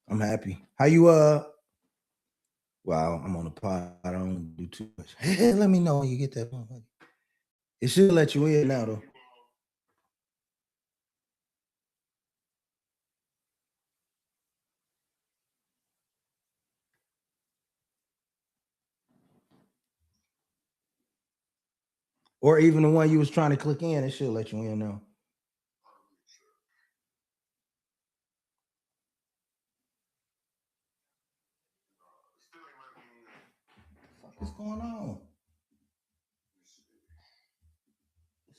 I'm happy. How you Wow, I'm on the pod. I don't do too much. Hey, let me know when you get that phone. It should let you in now though. Or even the one you was trying to click in, it should let you in now. What the fuck is going on?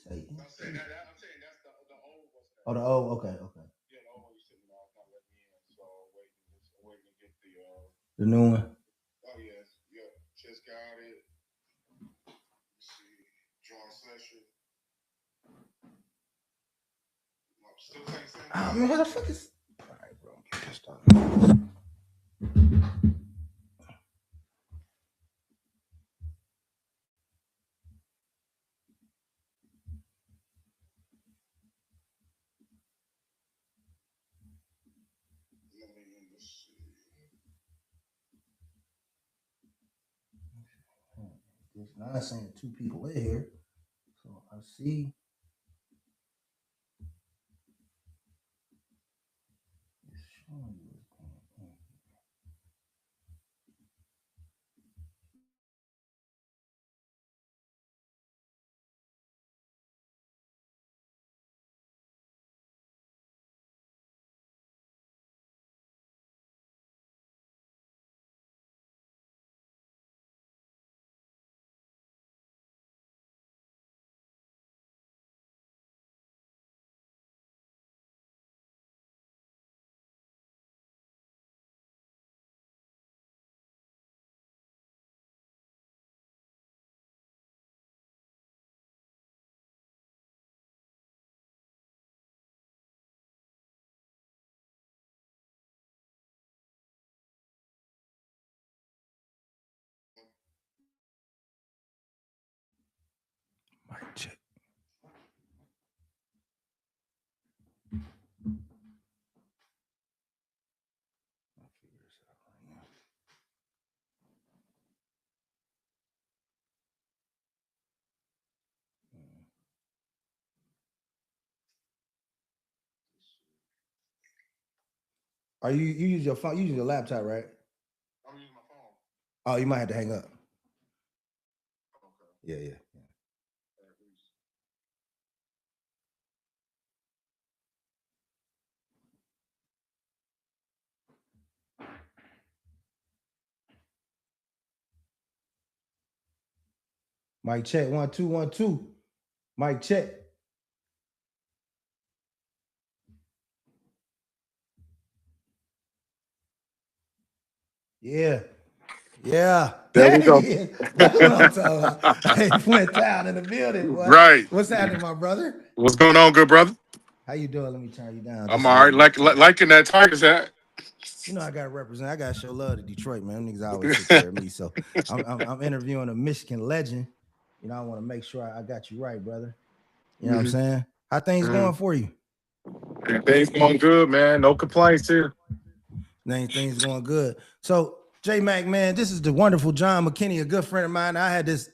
Say, oh, the old, okay, okay. The new one. Oh man, how the fuck is? All right, bro. I'm pissed off. Now I'm saying two people in here, so I see. It's showing you what's going on. Mic check. I'll figure this out right now. Are you use your phone? You use your laptop, right? Oh, you might have to hang up. Yeah, yeah. Mic check. 1 2 1 2. Mic check. Yeah. Yeah. There we There go. he is. That's what I'm talking about. Hey, Flint Town in the building. What? Right. What's happening, my brother? What's going on, good brother? How you doing? Let me turn you down I'm just a all little right. bit. Liking that Tigers hat. You know, I got to represent. I got to show love to Detroit, man. Them niggas always take care of me. So I'm interviewing a Michigan legend. You know, I want to make sure I got you right, brother. You know what I'm Mhm. saying? How things going Mhm. for you? Things going good, man. No complaints here. Name things going good. So J Mac, man, this is the wonderful John McKinney, a good friend of mine. I had this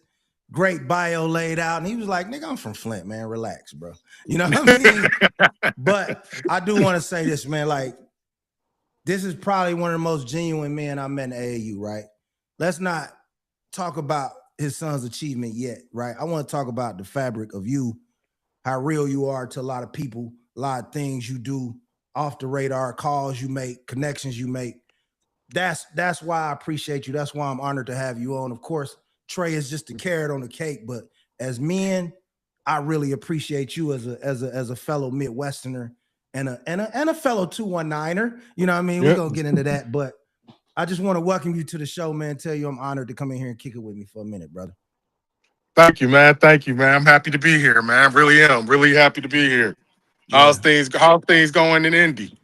great bio laid out, and he was like, "Nigga, I'm from Flint, man. Relax, bro." You know what I mean? But I do want to say this, man. Like, this is probably one of the most genuine men I met in AAU. Right? Let's not talk about his son's achievement yet. Right? I want to talk about the fabric of you, how real you are to a lot of people, a lot of things you do off the radar, calls you make, connections you make. That's why I appreciate you. That's why I'm honored to have you on. Of course, Trey is just the carrot on the cake, but as men, I really appreciate you as a fellow Midwesterner and a fellow 219er. You know what I mean? We're Yep. gonna get into that, but I just want to welcome you to the show, man. Tell you I'm honored to come in here and kick it with me for a minute, brother. Thank you, man. Thank you, man. I'm happy to be here, man. Really am. Really happy to be here. Yeah. How's things going in Indy?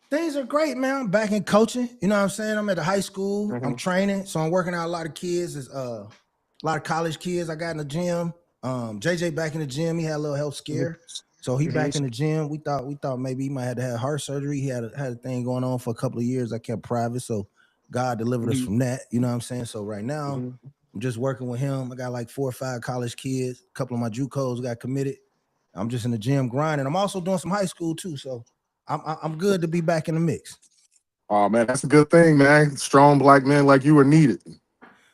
Things are great, man. I'm back in coaching. You know what I'm saying? I'm at the high school. I'm Mhm. training. So I'm working out a lot of kids. Is a lot of college kids I got in the gym. JJ back in the gym. He had a little health scare. So he Mhm. back in the gym. We thought maybe he might have to have heart surgery. He had a thing going on for a couple of years. I kept private, so God delivered us Mhm. from that. You know what I'm saying? So right now, Mhm. I'm just working with him. I got like 4 or 5 college kids. A couple of my JUCOs got committed. I'm just in the gym grinding. I'm also doing some high school too. So I'm good to be back in the mix. Oh man, that's a good thing, man. Strong black men like you are needed.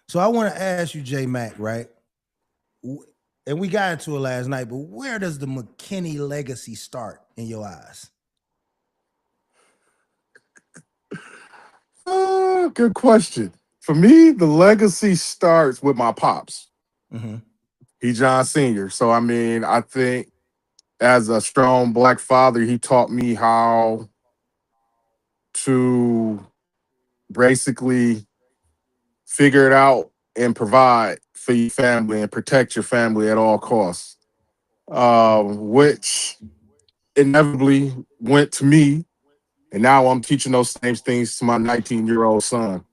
So I want to ask you, J Mac, right? And we got into it last night, but where does the McKinney legacy start in your eyes? Good question. For me, the legacy starts with my pops. Mm-hmm. He John Sr. So I mean, I think as a strong black father, he taught me how to basically figure it out and provide for your family and protect your family at all costs. Which inevitably went to me, and now I'm teaching those same things to my 19-year-old son.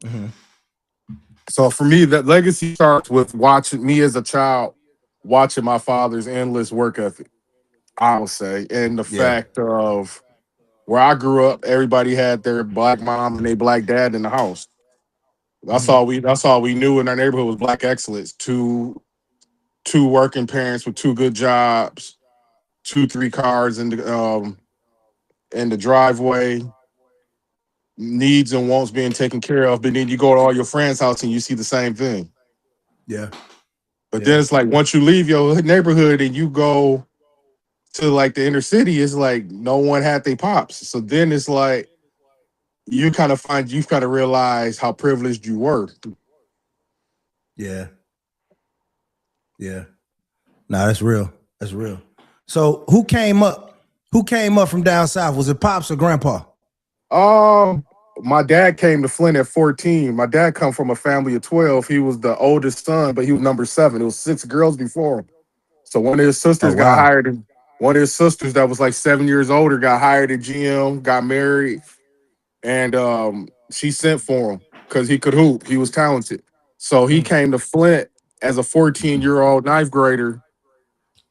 Mm-hmm. So for me, that legacy starts with watching me as a child, watching my father's endless work ethic, I would say, and the Yeah. fact of where I grew up, everybody had their black mom and their black dad in the house. Mm-hmm. That's all we knew in our neighborhood was black excellence. Two working parents with two good jobs, 2, 3 cars in the driveway, needs and wants being taken care of. But then you go to all your friends' house and you see the same thing. Yeah. But then Yeah. it's like once you leave your neighborhood and you go to like the inner city, it's like no one had their pops. So then it's like you kind of realize how privileged you were. Yeah. Yeah. No, that's real. That's real. So who came up? Who came up from down south? Was it Pops or Grandpa? Um, my dad came to Flint at 14. My dad come from a family of 12. He was the oldest son, but he was number 7. It was 6 girls before him. So one of his Oh sisters got wow. hired. One of his sisters that was like 7 years older got hired at GM, got married, and she sent for him because he could hoop. He was talented. So he Mm. came to Flint as a 14-year-old ninth grader,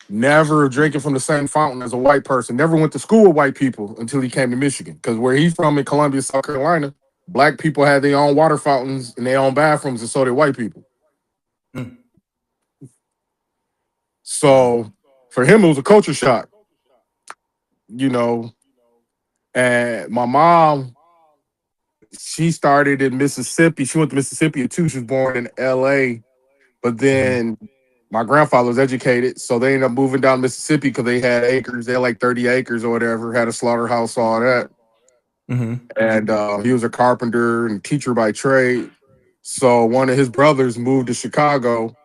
never drinking from the same fountain as a white person, never went to school with white people until he came to Michigan. Because where he's from in Columbia, South Carolina, black people had their own water fountains and their own bathrooms, and so did white people. Mm. Wow. So for him, it was a culture shock, you know. And my mom, she started in Mississippi. She went to Mississippi at 2. She was born in LA, but Mm-hmm. then my grandfather was educated, so they ended up moving down to Mississippi because they had acres. They had like 30 acres or whatever, had a slaughterhouse, all that. Mm-hmm. And he was a carpenter and teacher by trade. So one of his brothers moved to Chicago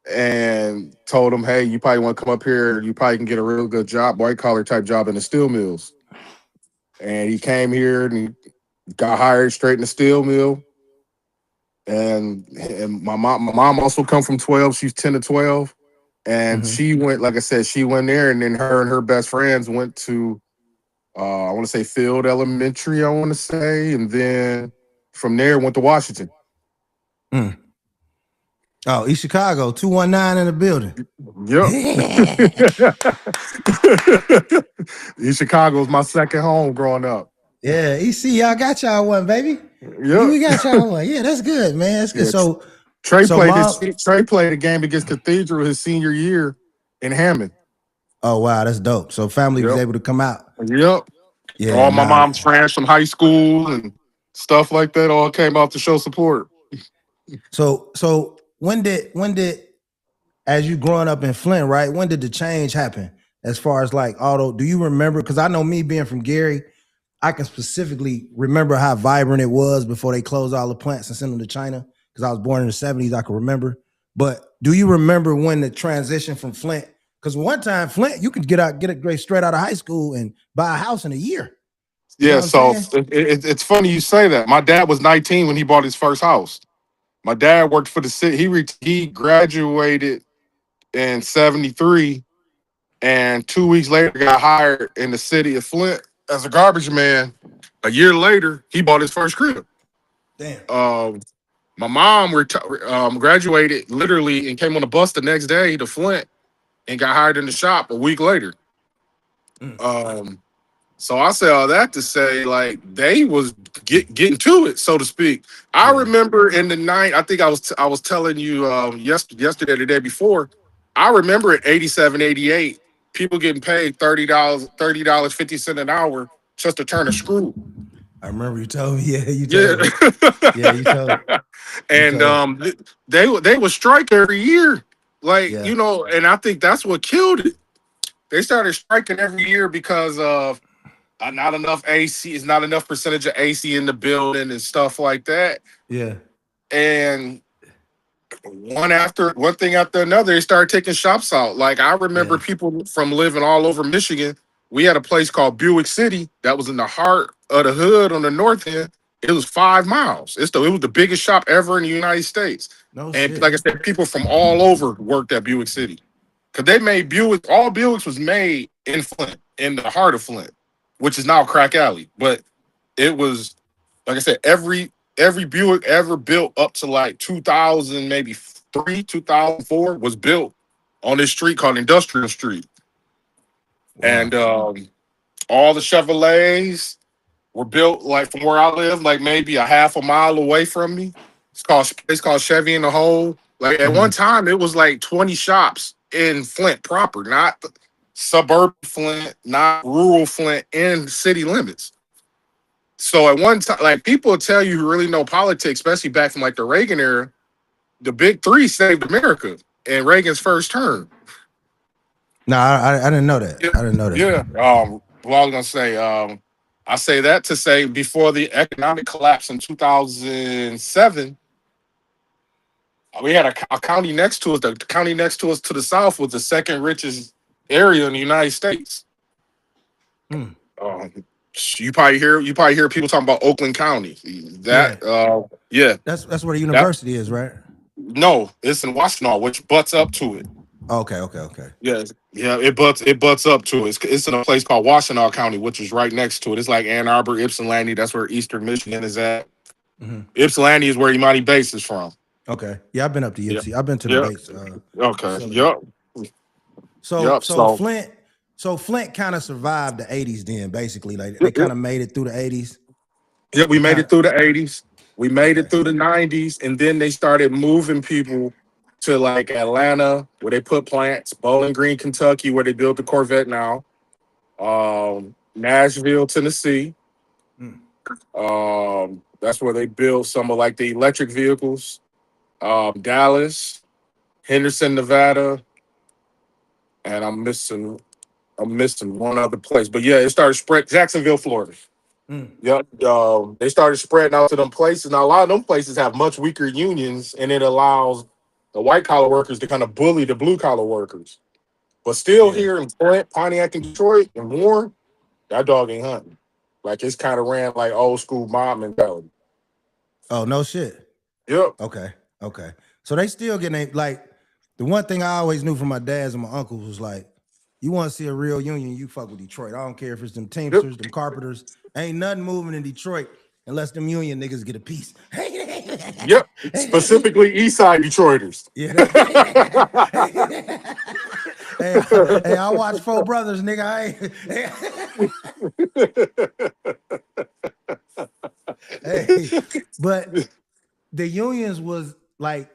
and told him, "Hey, you probably want to come up here. You probably can get a real good job, white collar type job in the steel mills." And he came here and he got hired straight in the steel mill. And my mom also come from 12. She's 10 to 12, and Mm-hmm. she went, like I said, she went there, and then her and her best friends went to I want to say Field Elementary, I want to say, and then from there went to Washington. Mm. Oh, East Chicago, 219 in the building. Yep. East Chicago was my second home growing up. Yeah, EC, y'all got y'all one, baby. Yep. We got y'all one. Yeah, that's good, man. That's good. Yeah. So, Trey so played mom. his Trey played a game against Cathedral his senior year in Hammond. Oh wow, that's dope. So family was Yep. able to come out. Yep. Yeah, All my nah. mom's friends from high school and stuff like that all came out to show support. So when did as you growing up in Flint, right? When did the change happen? As far as like auto, do you remember? Because I know me being from Gary, I can specifically remember how vibrant it was before they closed all the plants and sent them to China. Because I was born in the 70s, I can remember. But do you remember when the transition from Flint? Because one time Flint, you could get a grade straight out of high school and buy a house in a year. You know Yeah, what I'm so saying? it's funny you say that. My dad was 19 when he bought his first house. My dad worked for the city. He graduated in 73, and 2 weeks later got hired in the city of Flint as a garbage man. A year later, he bought his first crib. Damn. Um, my mom graduated literally and came on a bus the next day to Flint and got hired in the shop a week later. Mm. So I say all that to say, like, they was getting to it, so to speak. I Yeah. remember in the night, I think I was telling you yesterday, the day before. I remember in 87, 88, people getting paid $30, 50 cents an hour just to turn a screw. I remember you told me. Yeah, you Yeah. told me. Yeah, you And told. they would strike every year. Like, Yeah. and I think that's what killed it. They started striking every year because of not enough AC. It's not enough percentage of AC in the building and stuff like that. Yeah. And one thing after another, they started taking shops out. Like I remember Yeah. people from living all over Michigan. We had a place called Buick City that was in the heart of the hood on the north end. It was 5 miles. It was the biggest shop ever in the United States. No And shit. like I said, people from all over worked at Buick City. Because they made Buick, all Buicks was made in Flint, in the heart of Flint, which is now Crack Alley. But it was, like I said, every Buick ever built up to like 2000, maybe 2004 was built on this street called Industrial Street. Wow. And all the Chevrolets were built like from where I live, like maybe a half a mile away from me. It's called Chevy in the Hole. Like at one Hmm. time, it was like 20 shops in Flint proper, not suburban Flint, not rural Flint, in city limits. So at one time, like people tell you who really know politics, especially back from like the Reagan era, the big three saved America in Reagan's first term. No, I didn't know that. Yeah, I didn't know yeah. that. Well, I was gonna say, I say that to say before the economic collapse in 2007, we had a county next to us. The county next to us to the south was the second richest area in the United States. Hmm. Um, you probably hear people talking about Oakland County. Yeah. Yeah, That's where the that university is, right? no, it's in Washtenaw, which butts up to it. Okay. Okay. Okay. Yeah, it butts up to it. It's in a place called Washtenaw County, which is right next to it. It's like Ann Arbor, Ypsilanti. That's where Eastern Michigan is at. Hmm. Ypsilanti is where Imani Base is from. Okay. Yeah, I've been up to Yeah, Yipsy. I've been to the yeah. base Okay. facility. Yep. So Yep. so So Flint, so Flint kind of survived the 80s then, basically. Like they yep, kind yep. of made it through the 80s. Yeah, we And made kind it of through the 80s. We made okay. it through the 90s, and then they started moving people to like Atlanta, where they put plants. Bowling Green, Kentucky, where they built the Corvette now. Nashville, Tennessee. Mm. That's where they build some of like the electric vehicles. Dallas, Henderson, Nevada, and I'm missing one other place. But yeah, it started spread Jacksonville, Florida. Mm. Yep. They started spreading out to them places. Now a lot of them places have much weaker unions, and it allows the white collar workers to kind of bully the blue collar workers. But still Yeah. here in Flint, Pontiac, and Detroit, and Warren, that dog ain't hunting. Like it's kind of ran like old school mob mentality. Oh, no shit. Yep. Okay. Okay. So they still getting like the one thing I always knew from my dads and my uncles was like, you want to see a real union, you fuck with Detroit. I don't care if it's them Yep. Teamsters, them carpenters. Ain't nothing moving in Detroit unless them union niggas get a piece. Yep. Specifically East Side Detroiters. Yeah. Hey, I watch Four Brothers, nigga. Hey, but the unions was like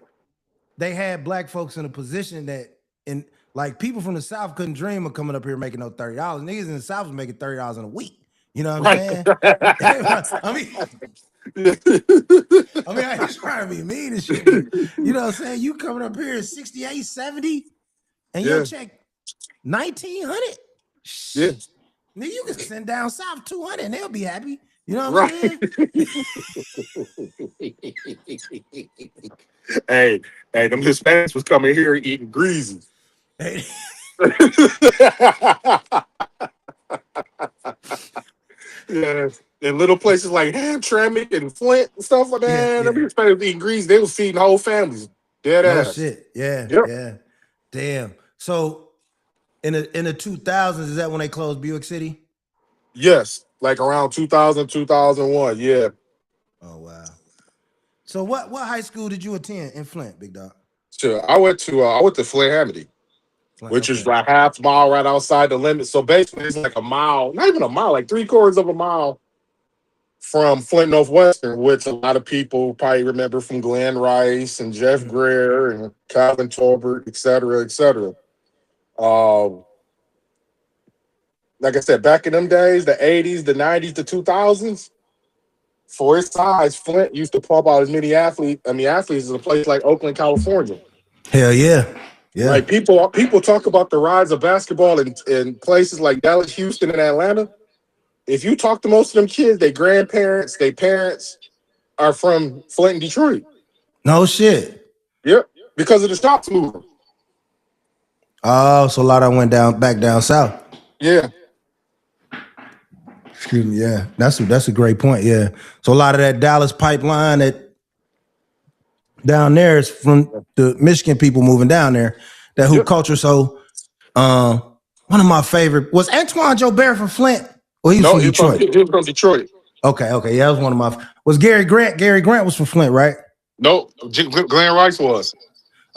they had black folks in a position that in like people from the South couldn't dream of coming up here making no $30. Niggas in the South was making $30 in a week. You know what I'm Right. saying? I mean, I ain't trying to be mean and shit, but you know what I'm saying? You coming up here at 68, 70, and your Yeah. check 1900. Yeah. Nigga, you can send down south 200 and they'll be happy. You know what I'm Right. saying? Hey, them Hispanics was coming here eating greasy. Hey, Yeah. In little places like Hamtramck and Flint and stuff like yeah, that, them yeah. Hispanics was eating greasy. They was feeding whole families. Dead No ass. shit. Yeah, Yep. yeah. Damn. So in the 2000s, is that when they closed Buick City? Yes. Like around 2000, 2001. Yeah. Oh wow. So what high school did you attend in Flint, big dog? Sure. I went to Flint Hamady. which is Okay. like half mile right outside the limit. So basically, it's like a mile, not even a mile, like 3/4 of a mile from Flint Northwestern, which a lot of people probably remember from Glenn Rice and Jeff Mm. Greer and Calvin Tolbert, et cetera, et cetera. Um, like I said, back in them days, the 80s, the 90s, the 2000s, for its size, Flint used to pump out as many athletes as a place like Oakland, California. Hell yeah. Yeah. Like people talk about the rise of basketball in places like Dallas, Houston, and Atlanta. If you talk to most of them kids, their grandparents, their parents are from Flint and Detroit. No shit. Yep, because of the shops moving. Oh, so a lot of them went back down south. Yeah, Excuse me. Yeah, that's a great point. Yeah, so a lot of that Dallas pipeline that down there is from the Michigan people moving down there. That hoop yep. culture. So, one of my favorite was Antoine Joubert from Flint. Well, he was No, from Detroit. he from Detroit. Okay, yeah, that was one of my. Was Gary Grant? Gary Grant was from Flint, right? No, Glenn Rice was.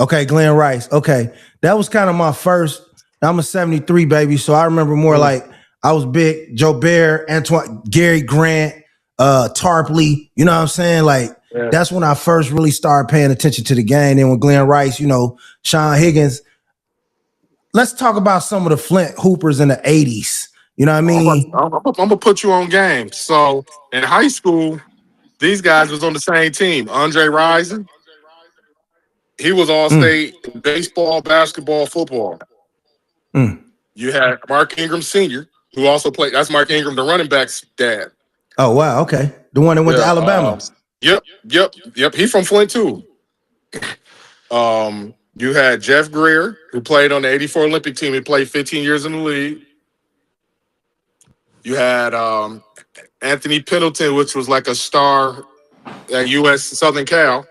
Okay, Glenn Rice. Okay, that was kind of my first. I'm a '73 baby, so I remember more like I was big. Joe Bear, Antoine, Gary Grant, Tarpley. You know what I'm saying? Like Yeah. that's when I first really started paying attention to the game. Then when Glenn Rice, Sean Higgins. Let's talk about some of the Flint Hoopers in the '80s. You know what I mean? I'm gonna put you on game. So in high school, these guys was on the same team. Andre Rison, he was all Mm, state in baseball, basketball, football. mm. You had Mark Ingram Sr., who also played. That's Mark Ingram, the running back's dad. Oh wow, okay. The one that went to Yeah. Alabama. Yep. He from Flint too. You had Jeff Greer, who played on the '84 Olympic team. He played 15 years in the league. You had Anthony Pendleton, which was like a star at U.S. Southern Cal.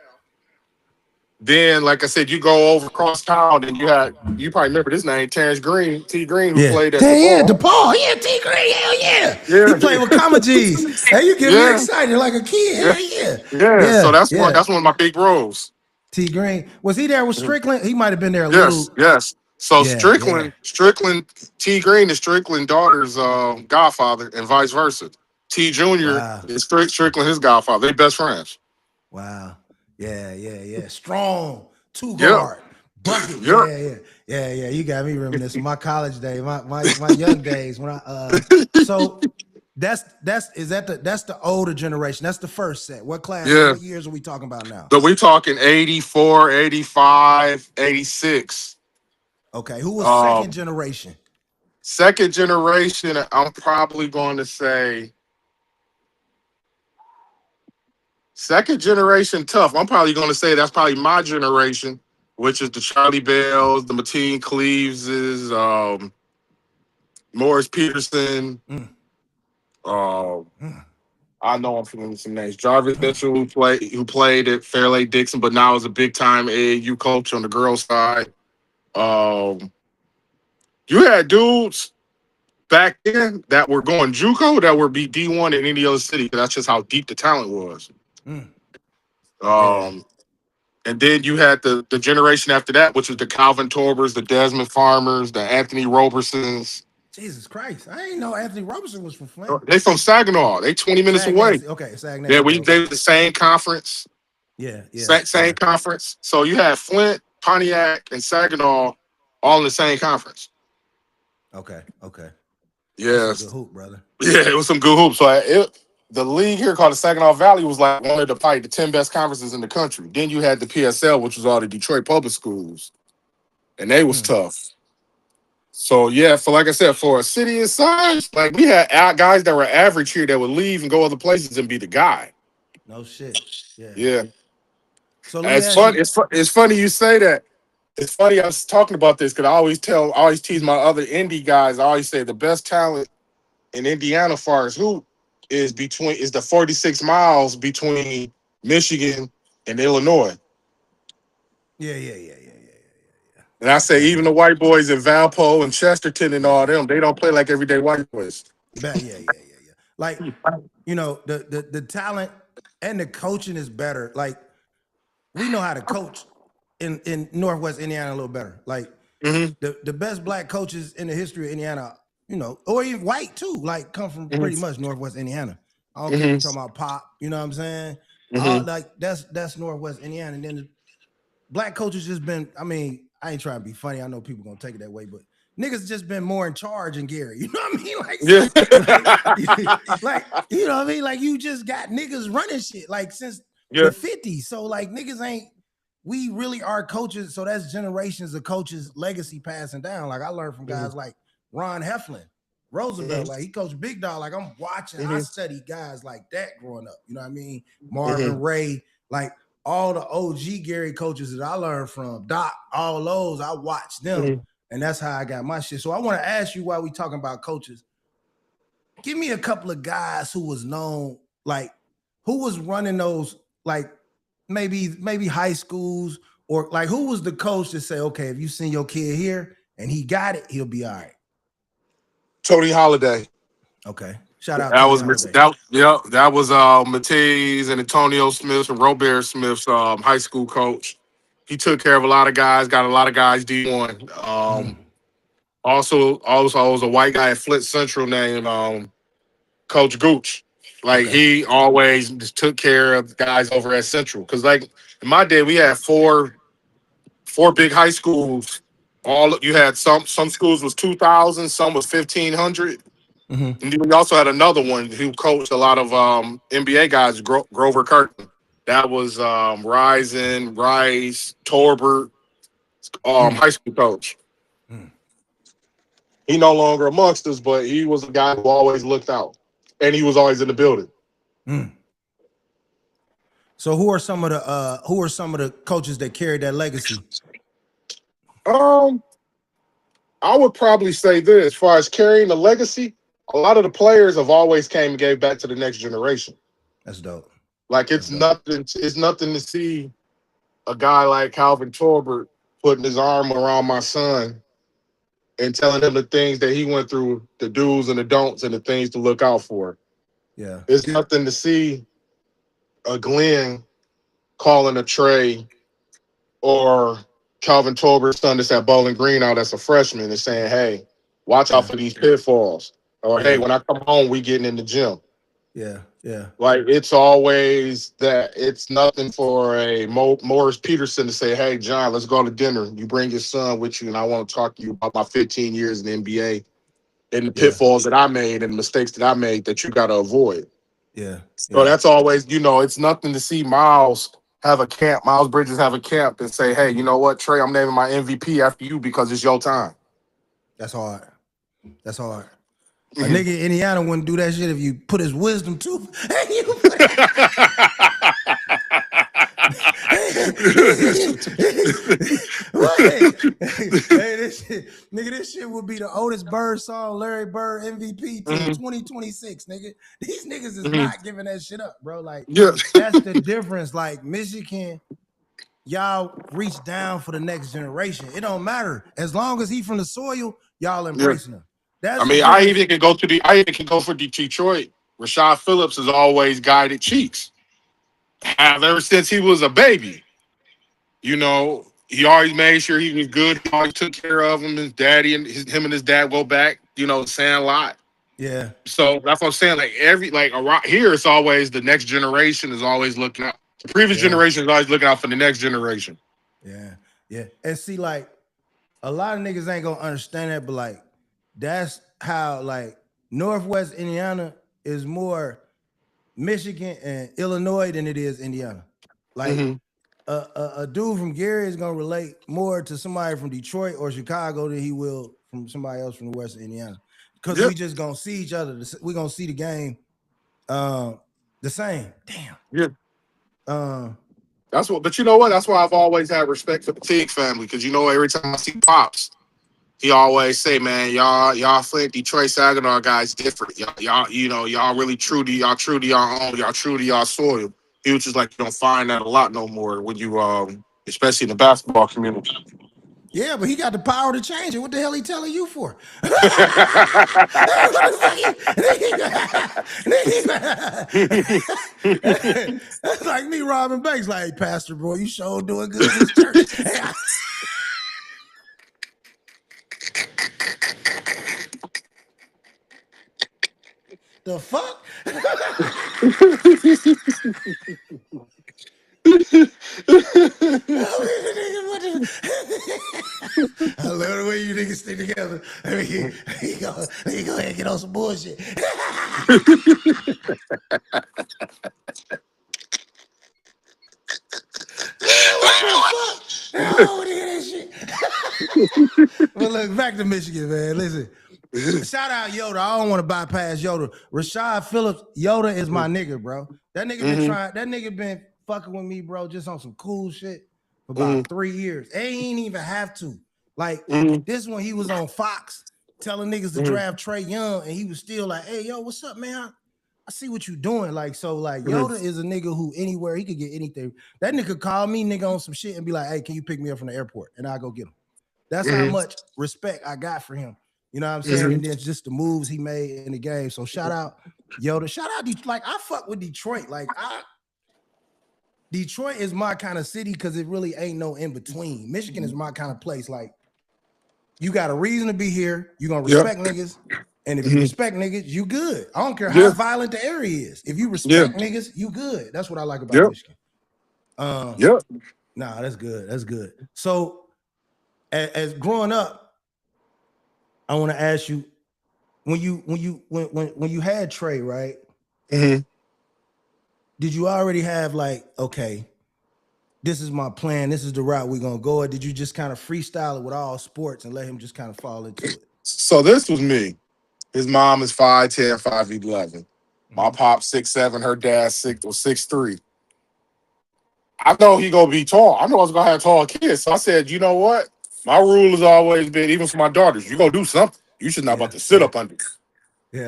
Then, like I said, you go over across town, and you probably remember this name, Terrence Green, T. Green, who Yeah. played at Yeah, DePaul. DePaul. Yeah, T. Green. Hell yeah. He Yeah, played with Comma G's. Hey, you get me yeah, excited like a kid. yeah, Hell yeah. yeah. So Yeah, that's one. yeah. That's one of my big roles. T. Green. Was he there with Strickland? He might have been there a Yes, little. yes. So Yeah. Strickland, T. Green is Strickland daughter's godfather, and vice versa. T. Jr. Wow. is Strickland his godfather. They best friends. Wow. Yeah. Strong. Two Yep, guard. Bucket. yep. Yeah. You got me reminiscing my college days, my young days when so that's the older generation. That's the first set. What classes, Yeah. what years are we talking about now? So we talking 84, 85, 86. Okay. Who was second Um, generation? Second generation, I'm probably going to say second generation tough. I'm probably going to say that's probably my generation, which is the Charlie Bells, the Mateen Cleaveses, Morris Peterson. Mm, Um, mm, I know I'm forgetting some names. Jarvis Mitchell, who played at Fairleigh Dixon, but now is a big time AAU coach on the girls' side. Um, you had dudes back then that were going JUCO that would be D1 in any other city. That's just how deep the talent was. mm. Yeah. Um, and then you had the generation after that, which was the Calvin Torbers, the Desmond Farmers, the Anthony Robersons. Jesus Christ. I didn't know Anthony Robertson was from Flint. They from Saginaw. They 20 minutes Saginaw. away. Okay, Saginaw. Yeah, they Okay. were the same conference. Same conference. So you had Flint, Pontiac, and Saginaw all in the same conference. Okay. That's some good Yes. hoop, brother. Yeah, it was some good hoops. So the league here called the Saginaw Valley was like one of the 10 best conferences in the country. Then you had the PSL, which was all the Detroit public schools, and they was Mm, tough. So yeah, for like I said, for a city its size, like we had guys that were average here that would leave and go other places and be the guy. no shit. Yeah. Yeah, So let me it's ask fun. you. It's funny you say that. It's funny I was talking about this because I always tease my other indie guys. I always say the best talent in Indiana, far as hoop, is the 46 miles between Michigan and Illinois. Yeah. And I say Yeah. even the white boys in Valpo and Chesterton and all them, they don't play like everyday white boys. Yeah. Like, the talent and the coaching is better. Like, we know how to coach in Northwest Indiana a little better. Like, The best black coaches in the history of Indiana, you know, or even white too, like come from pretty much Northwest Indiana. I don't care if you're talking about Pop, you know what I'm saying? Like that's Northwest Indiana. And then the black coaches just been, I mean, I ain't trying to be funny. I know people gonna take it that way, but niggas just been more in charge than Gary. You know what I mean? Like, like you know what I mean? Like you just got niggas running shit like since the 50s. So like niggas ain't, we really are coaches. So that's generations of coaches legacy passing down. Like I learned from guys like Ron Heflin, Roosevelt, like he coached Big Dog. Like I'm watching, I study guys like that growing up. You know what I mean? Marvin Ray, like all the OG Gary coaches that I learned from, Doc, all those, I watched them. And that's how I got my shit. So I want to ask you, while we talking about coaches, give me a couple of guys who was known, like who was running those, like maybe high schools, or like who was the coach to say, okay, if you send your kid here and he got it, he'll be all right. Tony Holiday. Okay. Shout out. That was Matisse and Antonio Smith and Robert Smith's high school coach. He took care of a lot of guys, got a lot of guys D1. Also was a white guy at Flint Central named Coach Gooch. Like he always just took care of guys over at Central. Cause like in my day, we had four big high schools. All you had some schools was 2,000, some was 1,500. And then we also had another one who coached a lot of NBA guys, Grover Curtin. That was Rising, Rice, Torbert, high school coach. He no longer amongst us, but he was a guy who always looked out, and he was always in the building. So who are some of the coaches that carried that legacy? I would probably say this: as far as carrying the legacy, a lot of the players have always came and gave back to the next generation. That's dope. Like it's nothing to see a guy like Calvin Torbert putting his arm around my son and telling him the things that he went through, the do's and the don'ts and the things to look out for. Yeah. It's nothing to see a Glenn calling a Trey or Calvin Tolbert's son that's at Bowling Green out as a freshman and saying, hey, watch out for these pitfalls. Or, hey, when I come home, we getting in the gym. Yeah. Like, it's always that. It's nothing for a Morris Peterson to say, hey, John, let's go to dinner. You bring your son with you, and I want to talk to you about my 15 years in the NBA and the pitfalls that I made and the mistakes that I made that you got to avoid. Yeah. So that's always, it's nothing to see Miles Bridges have a camp and say, hey, you know what, Trey, I'm naming my MVP after you because it's your time. That's hard. A nigga in Indiana wouldn't do that shit if you put his wisdom too. This shit would be the Otis Bird song, Larry Bird MVP till 2026, nigga. These niggas is not giving that shit up, bro. Like, that's the difference. Like, Michigan, y'all reach down for the next generation. It don't matter. As long as he from the soil, y'all embracing him. I even can go for Detroit. Rashad Phillips has always guided Cheeks. Ever since he was a baby. He always made sure he was good. He always took care of him. His daddy and him and his dad go back, saying a lot. Yeah. So that's what I'm saying. Like around here, it's always the next generation is always looking out. The previous generation is always looking out for the next generation. Yeah. And see, like, a lot of niggas ain't gonna understand that, but like, that's how, like, Northwest Indiana is more Michigan and Illinois than it is Indiana. Like, a dude from Gary is gonna relate more to somebody from Detroit or Chicago than he will from somebody else from the West of Indiana, because we just gonna see each other. We gonna see the game the same. Damn. Yeah. That's what. But you know what? That's why I've always had respect for the Teague family, because every time I see Pops, he always say, man, y'all Flint, Detroit, Saginaw guys different. Y'all really true to your own, y'all true to your soil. He was just like, you don't find that a lot no more when you especially in the basketball community. Yeah, but he got the power to change it. What the hell he telling you for? That's like me robbing banks. Like, hey, Pastor, bro, you sure doing good in this church. The fuck? I love the way you niggas stick together. Let me go ahead and get on some bullshit. What the fuck? Oh, look at that shit. Well, look, back to Michigan, man. Listen. Shout out Yoda. I don't want to bypass Yoda. Rashad Phillips, Yoda is my nigga, bro. That nigga been trying, that nigga been fucking with me, bro, just on some cool shit for about 3 years. They ain't even have to. Like, this one, he was on Fox telling niggas to draft Trey Young, and he was still like, hey, yo, what's up, man? I see what you doing. Like, so, like, Yoda is a nigga who anywhere, he could get anything. That nigga call me, nigga, on some shit and be like, hey, can you pick me up from the airport? And I'll go get him. That's how much respect I got for him. You know what I'm saying? And then just the moves he made in the game. So shout out Yoda. Shout out, like, I fuck with Detroit. Like, Detroit is my kind of city because it really ain't no in between. Michigan is my kind of place. Like, you got a reason to be here. You're going to respect niggas. And if you respect niggas, you good. I don't care how violent the area is. If you respect niggas, you good. That's what I like about Michigan. Nah, that's good. That's good. So, as growing up, I want to ask you, when you had Trey, right? Did you already have like, okay, this is my plan, this is the route we're gonna go, or did you just kind of freestyle it with all sports and let him just kind of fall into it? So this was me. His mom is 5'10", 5'11". My pop 6'7", her dad 6'3". I know he gonna be tall. I know I was gonna have tall kids. So I said, you know what? My rule has always been, even for my daughters, you gonna do something. You should not about to sit up under.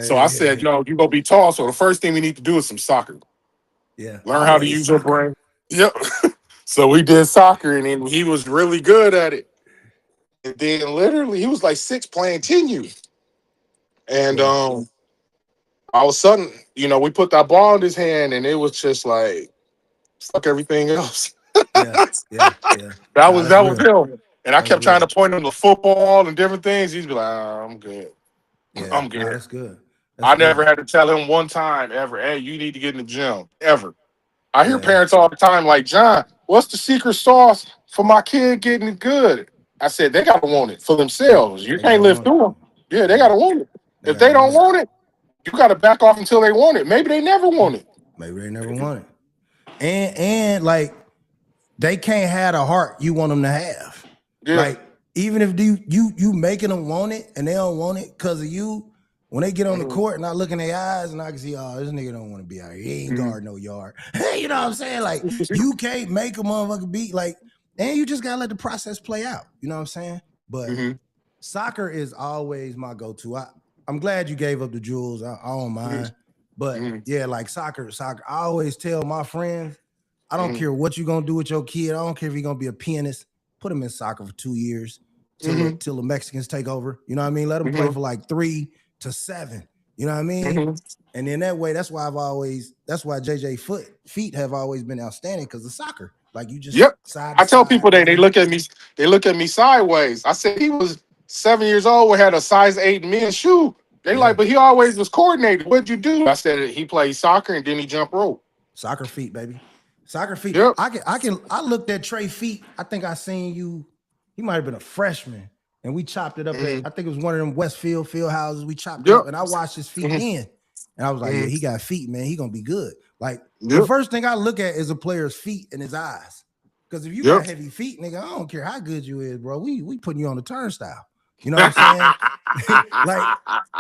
So I said, you gonna be tall. So the first thing we need to do is some soccer. Yeah. Learn how to use your brain. Yep. So we did soccer, and then he was really good at it. And then literally he was like 6 playing 10U. And all of a sudden, we put that ball in his hand, and it was just like, fuck everything else. That was him. And I kept trying to point him to football and different things. He'd be like, I'm good. I'm good. That's good. I never had to tell him one time ever, hey, you need to get in the gym, ever. I hear parents all the time like, John, what's the secret sauce for my kid getting good? I said, they got to want it for themselves. You can't live through them. Yeah, they got to want it. If they don't want it, you got to back off until they want it. Maybe they never want it. Maybe they never want it. And like, they can't have the heart you want them to have. Yeah. Like, even if you making them want it and they don't want it because of you, when they get on the court and I look in their eyes and I can see, oh, this nigga don't want to be out here. He ain't guard no yard. You know what I'm saying? Like, you can't make a motherfucker beat, like, and you just gotta let the process play out. You know what I'm saying? But soccer is always my go-to. I'm glad you gave up the jewels. I don't mind. But yeah, like soccer. I always tell my friends, I don't care what you're gonna do with your kid. I don't care if you're gonna be a pianist. Put him in soccer for 2 years till the Mexicans take over. You know what I mean? Let them play for like 3 to 7. You know what I mean? And then that way, that's why JJ feet have always been outstanding, because of soccer. Like, you just I tell people they look at me sideways. I said he was 7 years old, had a size 8 men's shoe. They like, but he always was coordinated. What'd you do? I said he played soccer and then he jumped rope. Soccer feet, baby. Soccer feet. Yep. I looked at Trey feet. I think I seen you. He might have been a freshman, and we chopped it up. I think it was one of them Westfield field houses. We chopped it up, and I watched his feet in, and I was like, yeah, he got feet, man. He gonna be good. Like, the first thing I look at is a player's feet and his eyes. Because if you got heavy feet, nigga, I don't care how good you is, bro. We putting you on the turnstile. You know what I'm saying? Like,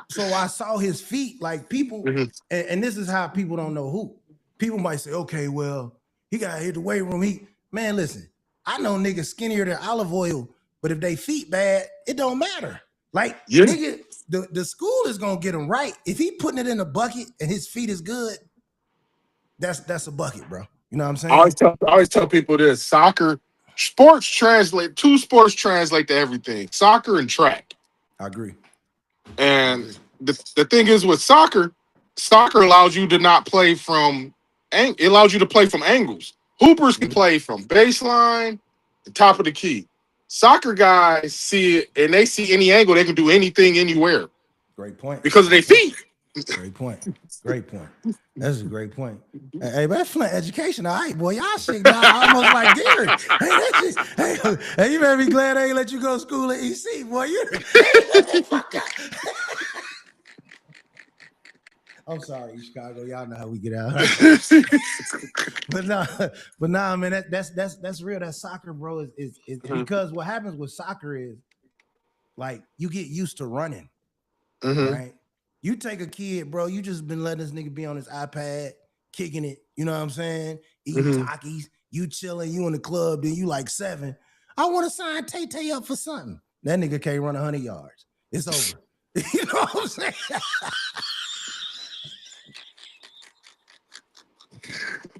so I saw his feet. Like, people, and this is how people don't know who. People might say, okay, well, he got to hit the weight room. Man, listen, I know niggas skinnier than olive oil, but if they feet bad, it don't matter. Like, nigga, the school is gonna get him right. If he putting it in a bucket and his feet is good, that's a bucket, bro. You know what I'm saying? I always tell people this: two sports translate to everything. Soccer and track. I agree. And the thing is with soccer allows you to not play from. It allows you to play from angles. Hoopers can play from baseline, the top of the key. Soccer guys see it, and they see any angle. They can do anything, anywhere. Great point. Because of their feet. Great point. Great point. That's a great point. Hey, but that's Flint education, all right, boy. Y'all shit now almost like Gary. Hey, that shit. Hey, you better be glad they ain't let you go to school at EC, boy. I'm sorry, Chicago. Y'all know how we get out. but nah, man. That's real. That soccer, bro, is because what happens with soccer is like you get used to running, right? You take a kid, bro. You just been letting this nigga be on his iPad, kicking it. You know what I'm saying? Eating Takis. You chilling. You in the club. Then you like 7. I want to sign Tay up for something. That nigga can't run 100 yards. It's over. You know what I'm saying?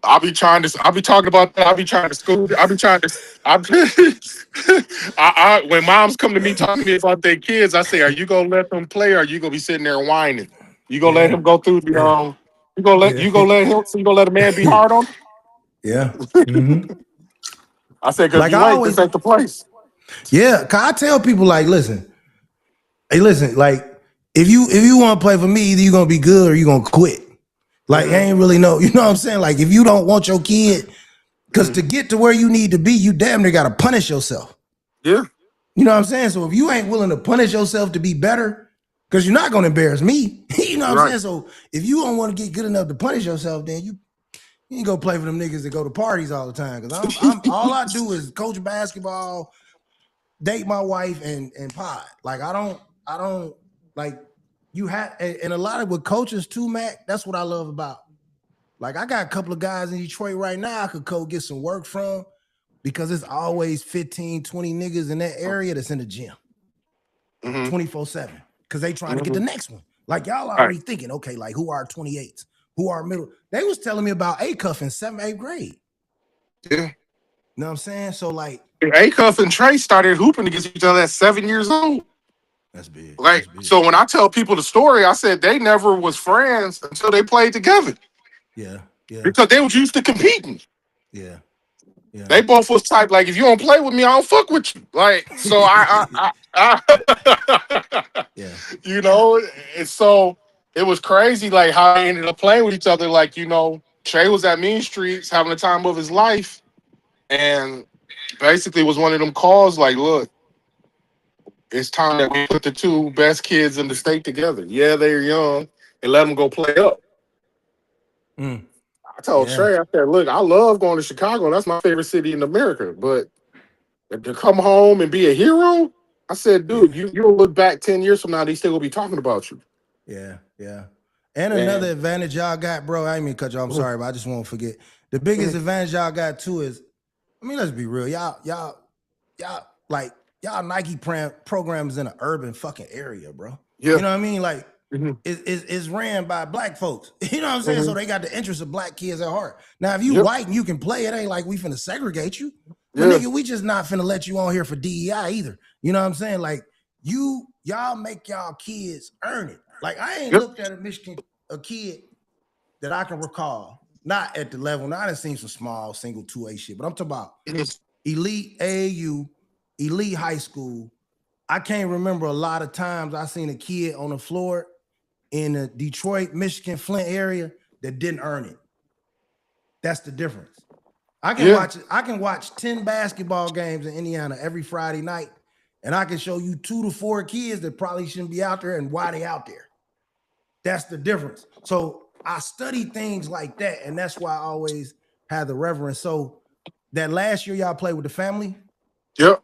I'll be talking about that. When moms come to me talking to me about their kids, I say, are you gonna let them play or are you gonna be sitting there whining? You gonna let him go through the you gonna let a man be hard on him? Yeah. Mm-hmm. I said, because Like you I ain't, always, this ain't the place. yeah. Cause I tell people like, listen, like if you want to play for me, either you gonna be good or you gonna quit. Like, I ain't really know, you know what I'm saying? Like, if you don't want your kid, because to get to where you need to be, you damn near gotta punish yourself. Yeah. You know what I'm saying? So if you ain't willing to punish yourself to be better, because you're not gonna embarrass me. You know what I'm saying? So if you don't want to get good enough to punish yourself, then you ain't go play for them niggas that go to parties all the time. Because I'm all I do is coach basketball, date my wife, and pod. Like I don't like you have, and a lot of with coaches too, Mac. That's what I love about. Like I got a couple of guys in Detroit right now I could go get some work from because it's always 15, 20 niggas in that area that's in the gym 24/7 because they trying to get the next one. Like y'all already thinking, okay, like who are 28s? Who are middle? They was telling me about A-Cuff in 7th, 8th grade. Yeah. You know what I'm saying? So like A-Cuff and Trey started hooping against each other at 7 years old. That's big. Like, that's big. So when I tell people the story, I said they never was friends until they played together. Yeah. Because they was used to competing. Yeah. They both was type like, if you don't play with me, I don't fuck with you. Like, so yeah. You know, and so it was crazy, like how they ended up playing with each other. Like, Trey was at Mean Streets having the time of his life, and basically was one of them calls like, look, it's time that we put the two best kids in the state together. Yeah, they're young, and let them go play up. I told Trey, I said, look, I love going to Chicago. That's my favorite city in America. But to come home and be a hero, I said, dude, you'll look back 10 years from now, they still gonna be talking about you. Yeah. And another advantage y'all got, bro. I ain't mean to cut you off. I'm sorry, but I just won't forget. The biggest advantage y'all got too is, I mean, let's be real. Y'all Nike program is in an urban fucking area, bro. Yeah. You know what I mean? Like it's ran by black folks. You know what I'm saying? So they got the interests of black kids at heart. Now, if you white and you can play, it ain't like we finna segregate you. But nigga, we just not finna let you on here for DEI either. You know what I'm saying? Like y'all make y'all kids earn it. Like I ain't looked at a kid that I can recall, not at the level. Now I done seen some small single 2A shit, but I'm talking about elite AAU, elite high school. I can't remember a lot of times I seen a kid on the floor in the Detroit, Michigan, Flint area that didn't earn it. That's the difference. I can watch 10 basketball games in Indiana every Friday night, and I can show you 2 to 4 kids that probably shouldn't be out there and why they out there. That's the difference. So I study things like that, and that's why I always have the reverence. So that last year y'all played with the family? Yep.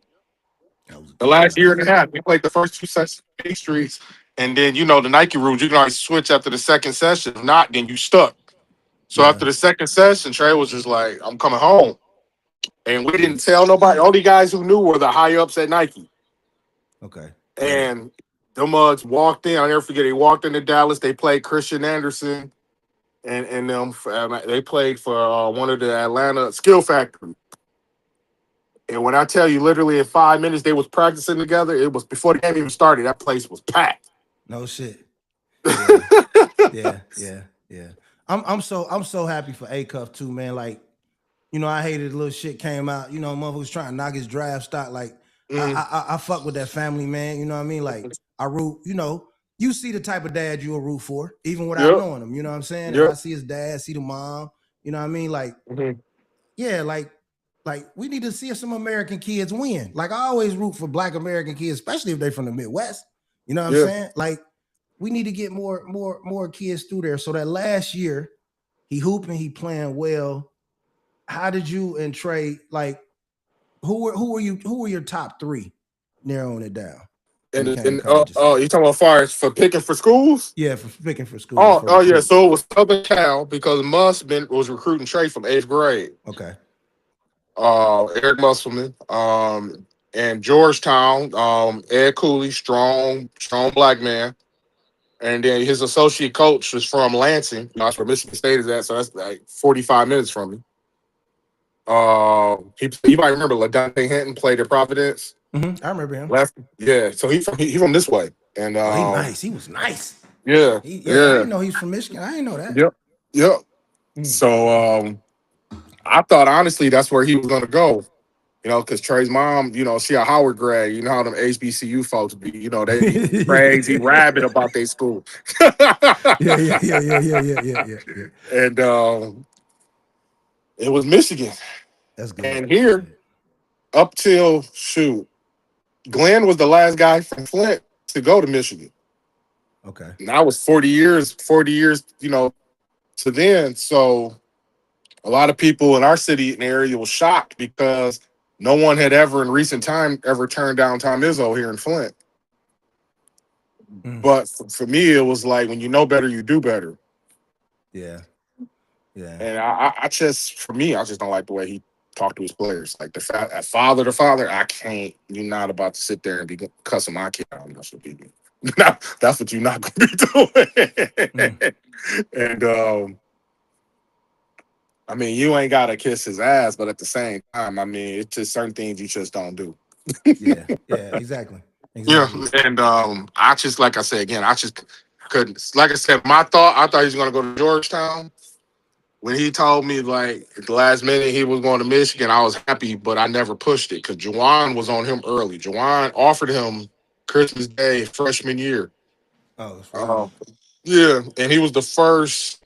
The last year and a half, we played the first 2 sessions of Main Streets, and then the Nike rules, you can always switch after the second session. If not, then you stuck. So after the second session, Trey was just like, I'm coming home. And we didn't tell nobody. Only guys who knew were the high ups at Nike. Okay. And the mugs walked in. I'll never forget. They walked into Dallas. They played Christian Anderson, and them. They played for one of the Atlanta Skill Factory. And when I tell you, literally in 5 minutes they was practicing together. It was before the game even started. That place was packed. No shit. Yeah. I'm so happy for A-Cuff too, man. Like, I hated the little shit came out. Motherfuckers trying to knock his draft stock. Like, I fuck with that family, man. You know what I mean? Like, I root. you see the type of dad you'll root for, even without Yep. knowing him. You know what I'm saying? If I Yep. see his dad, see the mom, you know what I mean? Like, Mhm. yeah, like we need to see if some American kids win. Like I always root for Black American kids, especially if they're from the Midwest. You know what I'm Yeah. saying? Like we need to get more kids through there. So that last year, he hooping, he playing well. How did you and Trey like? Who were your top three? Narrowing it down when it came to And colleges. you talking about far as for picking for schools? Yeah, for picking for schools Oh, for oh yeah. recruits. So it was Southern Cal because was recruiting Trey from 8th grade. Okay. Eric Musselman. And Georgetown. Ed Cooley, strong black man. And then his associate coach was from Lansing. That's where Michigan State is at. So that's like 45 minutes from me. You might remember LaDante Hinton played at Providence. I remember him. Left, yeah. So he from this way, and Oh, he nice. He was nice. yeah, I yeah, didn't know he's from Michigan. I didn't know that. yep, yep. So I thought honestly that's where he was gonna go. Because Trey's mom, she a Howard grad. You know how them HBCU folks be. They be crazy rabid about their school. Yeah. And it was Michigan, That's good. and here up till Glenn was the last guy from Flint to go to Michigan. Okay. And I was 40 years, to then. So a lot of people in our city and area was shocked because no one had ever in recent time ever turned down Tom Izzo here in Flint. But for me, it was like when you know better, you do better. Yeah. And I just don't like the way he talked to his players. Like father to father, I can't. You're not about to sit there and be cussing my kid out. That's what people. That's what you're not going to be doing. And I mean, you ain't got to kiss his ass, but at the same time, I mean, it's just certain things you just don't do. Yeah, exactly. Yeah, and I just, like I said again, I just couldn't. Like I said, I thought he was going to go to Georgetown. When he told me, like, at the last minute he was going to Michigan, I was happy, but I never pushed it because Juwan was on him early. Juwan offered him Christmas Day freshman year. Oh, that's right. Yeah, and he was the first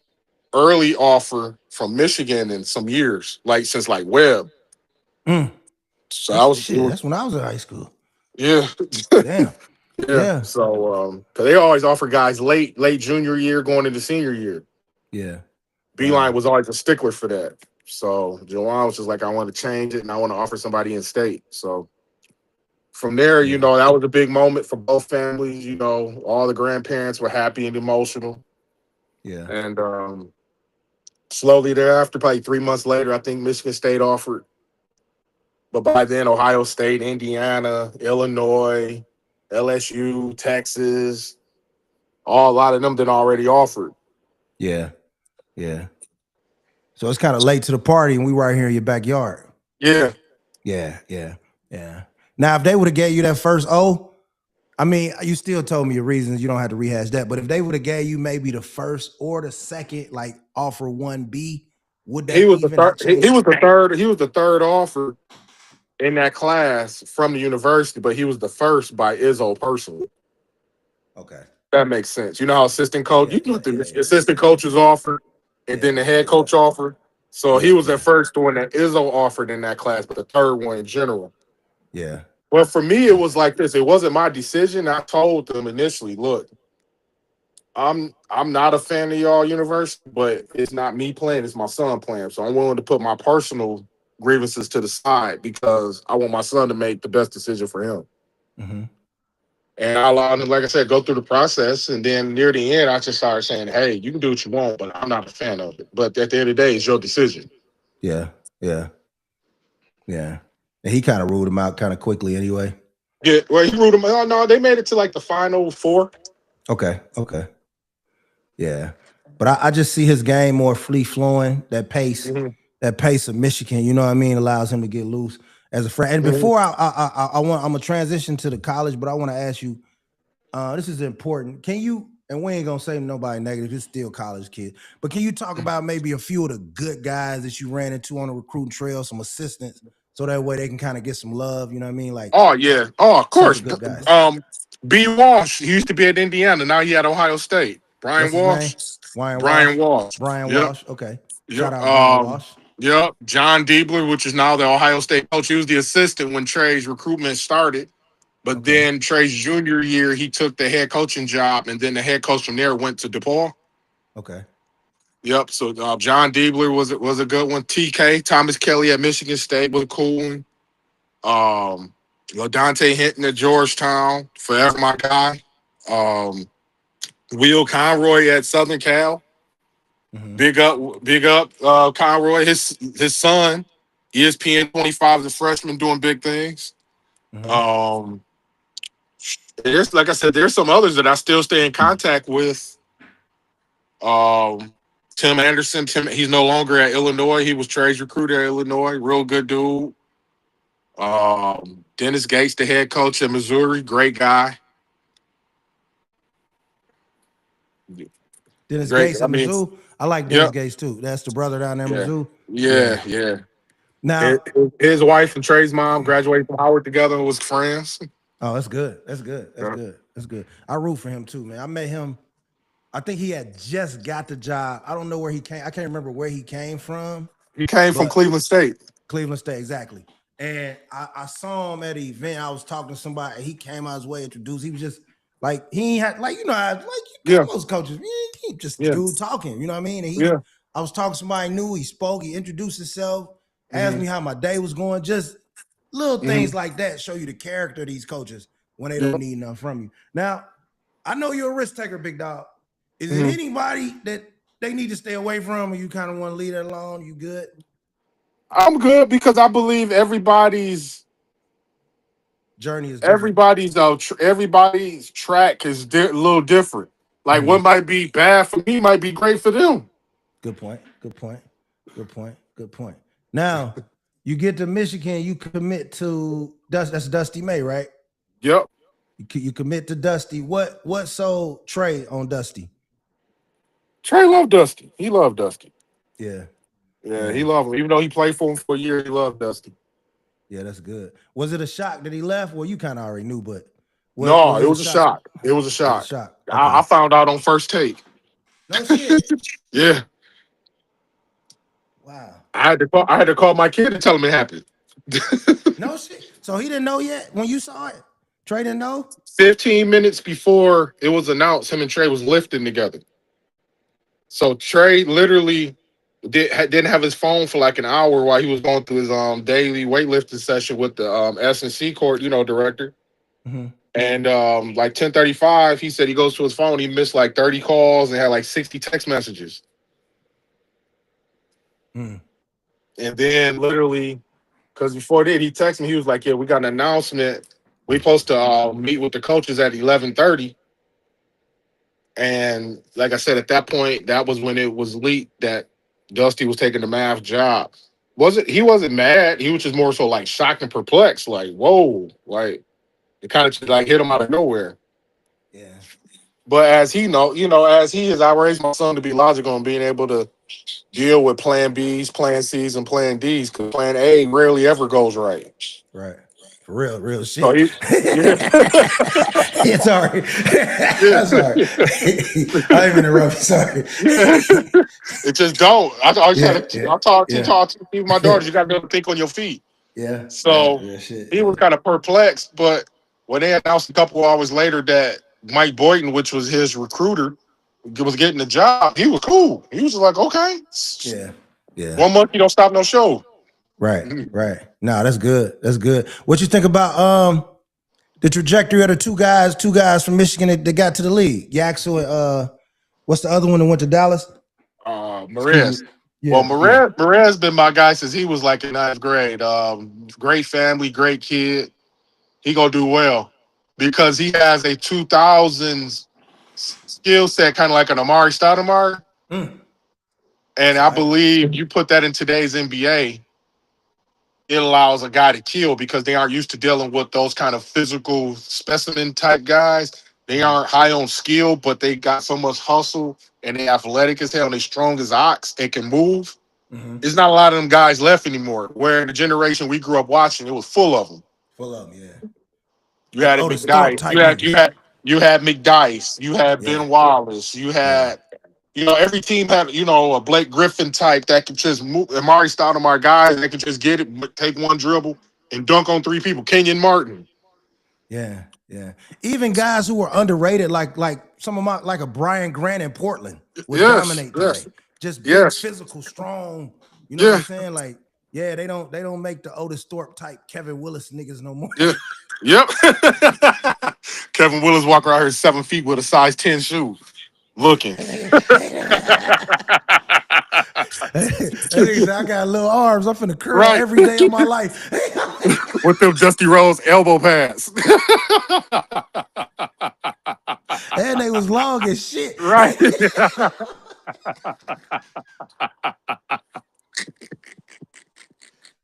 early offer from Michigan in some years, like since like Webb. So That's when I was in high school. Yeah. Damn. Yeah. So because they always offer guys late junior year going into senior year. Yeah. Beeline was always a stickler for that. So Juwan was just like, I want to change it and I want to offer somebody in state. So from there, that was a big moment for both families. All the grandparents were happy and emotional. Yeah. And slowly thereafter, probably 3 months later, I think Michigan State offered. But by then, Ohio State, Indiana, Illinois, LSU, Texas, a lot of them that already offered. Yeah. So it's kind of late to the party, and we right here in your backyard. Yeah. Now, if they would have gave you that first I mean, you still told me your reasons. You don't have to rehash that. But if they would have gave you maybe the first or the second, like offer 1B, would that He was the even have third. changed? He was the third. He was the third offer in that class from the university, but he was the first by Izzo personally. Okay, that makes sense. You know how assistant coach, the assistant coaches offered, and then the head coach offered. So he was the first one that Izzo offered in that class, but the third one in general. Yeah. Well, for me, it was like this. It wasn't my decision. I told them initially, look, I'm not a fan of y'all university, but it's not me playing, it's my son playing. So I'm willing to put my personal grievances to the side because I want my son to make the best decision for him. And I allowed him, like I said, go through the process. And then near the end, I just started saying, hey, you can do what you want, but I'm not a fan of it. But at the end of the day, it's your decision. Yeah. And he kind of ruled him out kind of quickly anyway. Yeah, well, he ruled him out. No, they made it to like the final four. Okay. Yeah. But I just see his game more free flowing, that pace of Michigan, you know what I mean, allows him to get loose as a friend. And before I'm gonna transition to the college, but I want to ask you, this is important. Can you, and we ain't gonna say nobody negative, it's still college kids, but can you talk about maybe a few of the good guys that you ran into on the recruiting trail, some assistants, so that way they can kind of get some love, you know what I mean? Like, oh yeah, of course. Good guys. B. Walsh. He used to be at Indiana. Now he at Ohio State. Brian What's his name? Walsh. Brian Walsh. Brian Walsh. Brian Yep. Walsh. Okay. Shout Yep. out Brian Walsh. Yep. John Diebler, which is now the Ohio State coach. He was the assistant when Trey's recruitment started. But Okay. then Trey's junior year, he took the head coaching job, and then the head coach from there went to DePaul. Okay. Yep. So John Diebler was a good one. TK Thomas Kelly at Michigan State was a cool one. Dante Hinton at Georgetown, forever my guy. Um, Will Conroy at Southern Cal. Mm-hmm. Big up, Conroy. His son, ESPN 25 as a freshman, doing big things. Mm-hmm. There's like I said, there's some others that I still stay in contact with. Tim Anderson. He's no longer at Illinois. He was Trey's recruiter at Illinois. Real good dude. Dennis Gates, the head coach at Missouri, great guy. Dennis Great. Gates I at mean, Mizzou. I like Dennis yep. Gates too. That's the brother down there in Yeah. Mizzou. Yeah. Now, His wife and Trey's mom graduated from Howard together and was friends. oh, that's good. That's good. That's Yeah. good. That's good. I root for him too, man. I met him. I think he had just got the job. I don't know where he came. I can't remember where he came from. He came from Cleveland State. Cleveland State, exactly. And I saw him at an event. I was talking to somebody. He came out his way, introduced. He was just like he had like most coaches. He just dude talking. You know what I mean? And I was talking to somebody new. He spoke. He introduced himself. Asked me how my day was going. Just little things like that show you the character of these coaches when they don't need nothing from you. Now, I know you're a risk taker, big dog. Is it anybody that they need to stay away from, or you kind of want to leave that alone? You good? I'm good because I believe everybody's Journey is different. everybody's track is a little different. Like what might be bad for me might be great for them. Good point. Good point. Good point. Good point. Now you get to Michigan, you commit to Dusty. That's Dusty May, right? Yep. You commit to Dusty. What sold Trey on Dusty? Trey loved Dusty. He loved Dusty. Yeah. Yeah, he loved him. Even though he played for him for a year, he loved Dusty. Yeah, that's good. Was it a shock that he left? Well, you kind of already knew, but no, it was a shock. It was a shock. Okay. I found out on first take. No shit. Yeah. Wow. I had to call my kid and tell him it happened. No shit. So he didn't know yet when you saw it? Trey didn't know? 15 minutes before it was announced, him and Trey was lifting together. So Trey literally didn't have his phone for like an hour while he was going through his daily weightlifting session with the S&C court, director. And like 10:35, he said he goes to his phone. He missed like 30 calls and had like 60 text messages. And then literally, because before that, he texted me. He was like, "Yeah, we got an announcement. We supposed to meet with the coaches at 11:30." And like I said, at that point, that was when it was leaked that Dusty was taking the math job. He wasn't mad. He was just more so like shocked and perplexed. Like, whoa, like it kind of just like hit him out of nowhere. Yeah. But as he as he is, I raised my son to be logical and being able to deal with plan B's, plan C's, and plan D's, because plan A rarely ever goes right. Right. For real shit. So it's all right. I'm sorry. I didn't interrupt you. Sorry. It just don't. I talk to my daughters. You got to be able to think on your feet. Yeah. So he was kind of perplexed, but when they announced a couple hours later that Mike Boynton, which was his recruiter, was getting the job, he was cool. He was just like, okay. Yeah. 1 month, you don't stop no show. Right. No, that's good. That's good. What you think about the trajectory of the two guys from Michigan that got to the league? Yaxel and what's the other one that went to Dallas? Marez. Yeah, well, Marez been my guy since he was like in 9th grade. Great family, great kid. He gonna do well because he has a 2000s skill set, kind of like an Amari Stoudemire. And I believe you put that in today's NBA, it allows a guy to kill because they aren't used to dealing with those kind of physical specimen type guys. They aren't high on skill, but they got so much hustle and they athletic as hell and they strong as ox. They can move. There's not a lot of them guys left anymore. Where in the generation we grew up watching, it was full of them. Yeah. You had a Otis Thorpe McDice. type niggas. You had McDice. You had Yeah, Ben Wallace. You yeah, had every team had a Blake Griffin type that could just move. Amari Stoudemire guys that could just get it, take one dribble and dunk on three people. Kenyon Martin. yeah, yeah. Even guys who were underrated, like some of my like a Brian Grant in Portland would Yes, dominate yes, today. Just big, yes, physical, strong. You know what yeah, I'm saying? Like, yeah, they don't make the Otis Thorpe type Kevin Willis niggas no more. yeah, yep. Kevin Willis walk around here 7 feet with a size 10 shoe, looking That nigga said, I got little arms. I'm finna curl right every day of my life. with them Dusty Rose elbow pads. And they was long as shit. Right.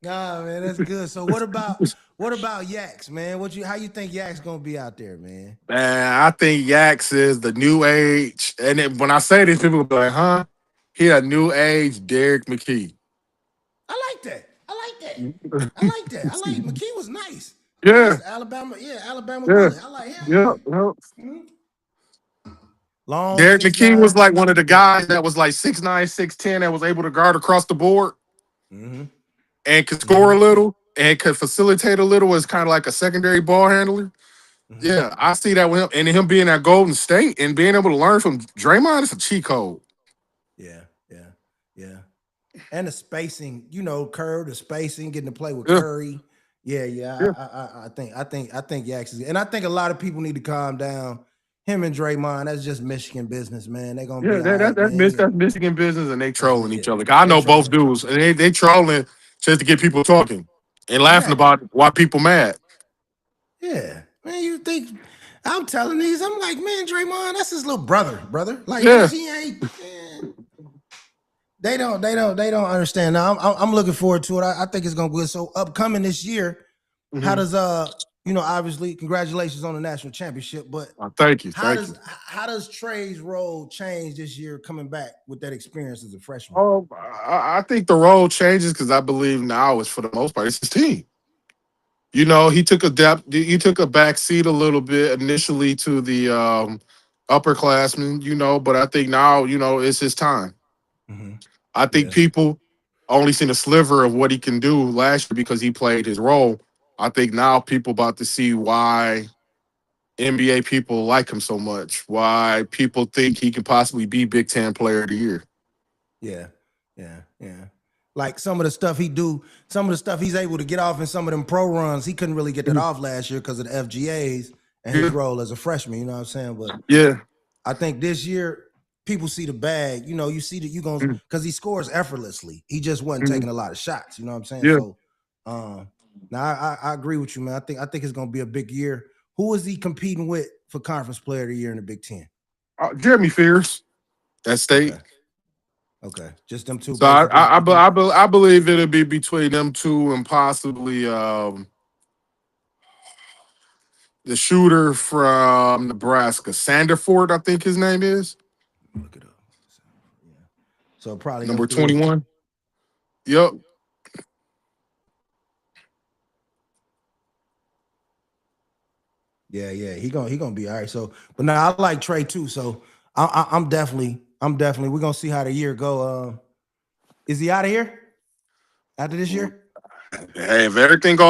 Nah, man, that's good. So what about Yaks, man? How you think Yaks gonna be out there, man? Man, I think Yax is the new age. And when I say this, people will be like, huh? He a new age Derek McKee. I like that. I like that. I like that. I like McKee was nice. Yeah, Nice Alabama, yeah, Alabama yeah, bullet. I like him. yeah, yeah. Mhm. Long Derek six McKee was nine. like one of the Yeah. guys that was like 6'9", 6'10", that was able to guard across the board Mm-hmm. and could score Mm-hmm. a little and could facilitate a little as kind of like a secondary ball handler. Mm-hmm. Yeah, I see that with him. And him being at Golden State and being able to learn from Draymond is a cheat code. Yeah, yeah, yeah. And the spacing, Curry, the spacing, getting to play with Yeah, Curry. Yeah, yeah. yeah, I think Yaks is, and I think a lot of people need to calm down. Him and Draymond, that's just Michigan business, man. They're gonna yeah. be all right, That's man. Michigan business, and they trolling Yeah, each other. I they know both trolling. dudes, and they trolling just to get people talking and laughing Exactly. about why people mad. Yeah, man. You think I'm telling these? I'm like, man, Draymond, that's his little brother. Like, Yeah, he ain't. They don't understand. Now, I'm looking forward to it. I think it's gonna be good. So upcoming this year, how hmm does obviously congratulations on the national championship, but thank you, how thank does you. how does Trey's role change this year coming back with that experience as a freshman? Oh, I think the role changes because I believe now is for the most part it's his team. He took a he took a back seat a little bit initially to the upperclassmen, but I think now, it's his time. Hmm. I think Yeah, people only seen a sliver of what he can do last year because he played his role. I think now people about to see why NBA people like him so much, why people think he could possibly be Big Ten Player of the Year. yeah, yeah. Like some of the stuff he's able to get off in some of them pro runs, he couldn't really get that off last year because of the FGAs and his Yeah, role as a freshman. You know what I'm saying? But yeah, I think this year people see the bag. You see that you going mm, because he scores effortlessly. He just wasn't mm, taking a lot of shots. You know what I'm saying? yeah. So now I agree with you, man. I think it's gonna be a big year. Who is he competing with for conference player of the year in the Big Ten? Jeremy Fears at State. Okay. Okay. Just them two So I, basically I, I, be- compete. I, be- I believe it'll be between them two and possibly the shooter from Nebraska, Sanderford, I think his name is Look it up. Yeah. So probably them number three. 21. Yep. Yeah, yeah. He gonna be all right. So, but now I like Trey too. So I'm definitely we're gonna see how the year go. Is he out of here after this year? Hey, if everything go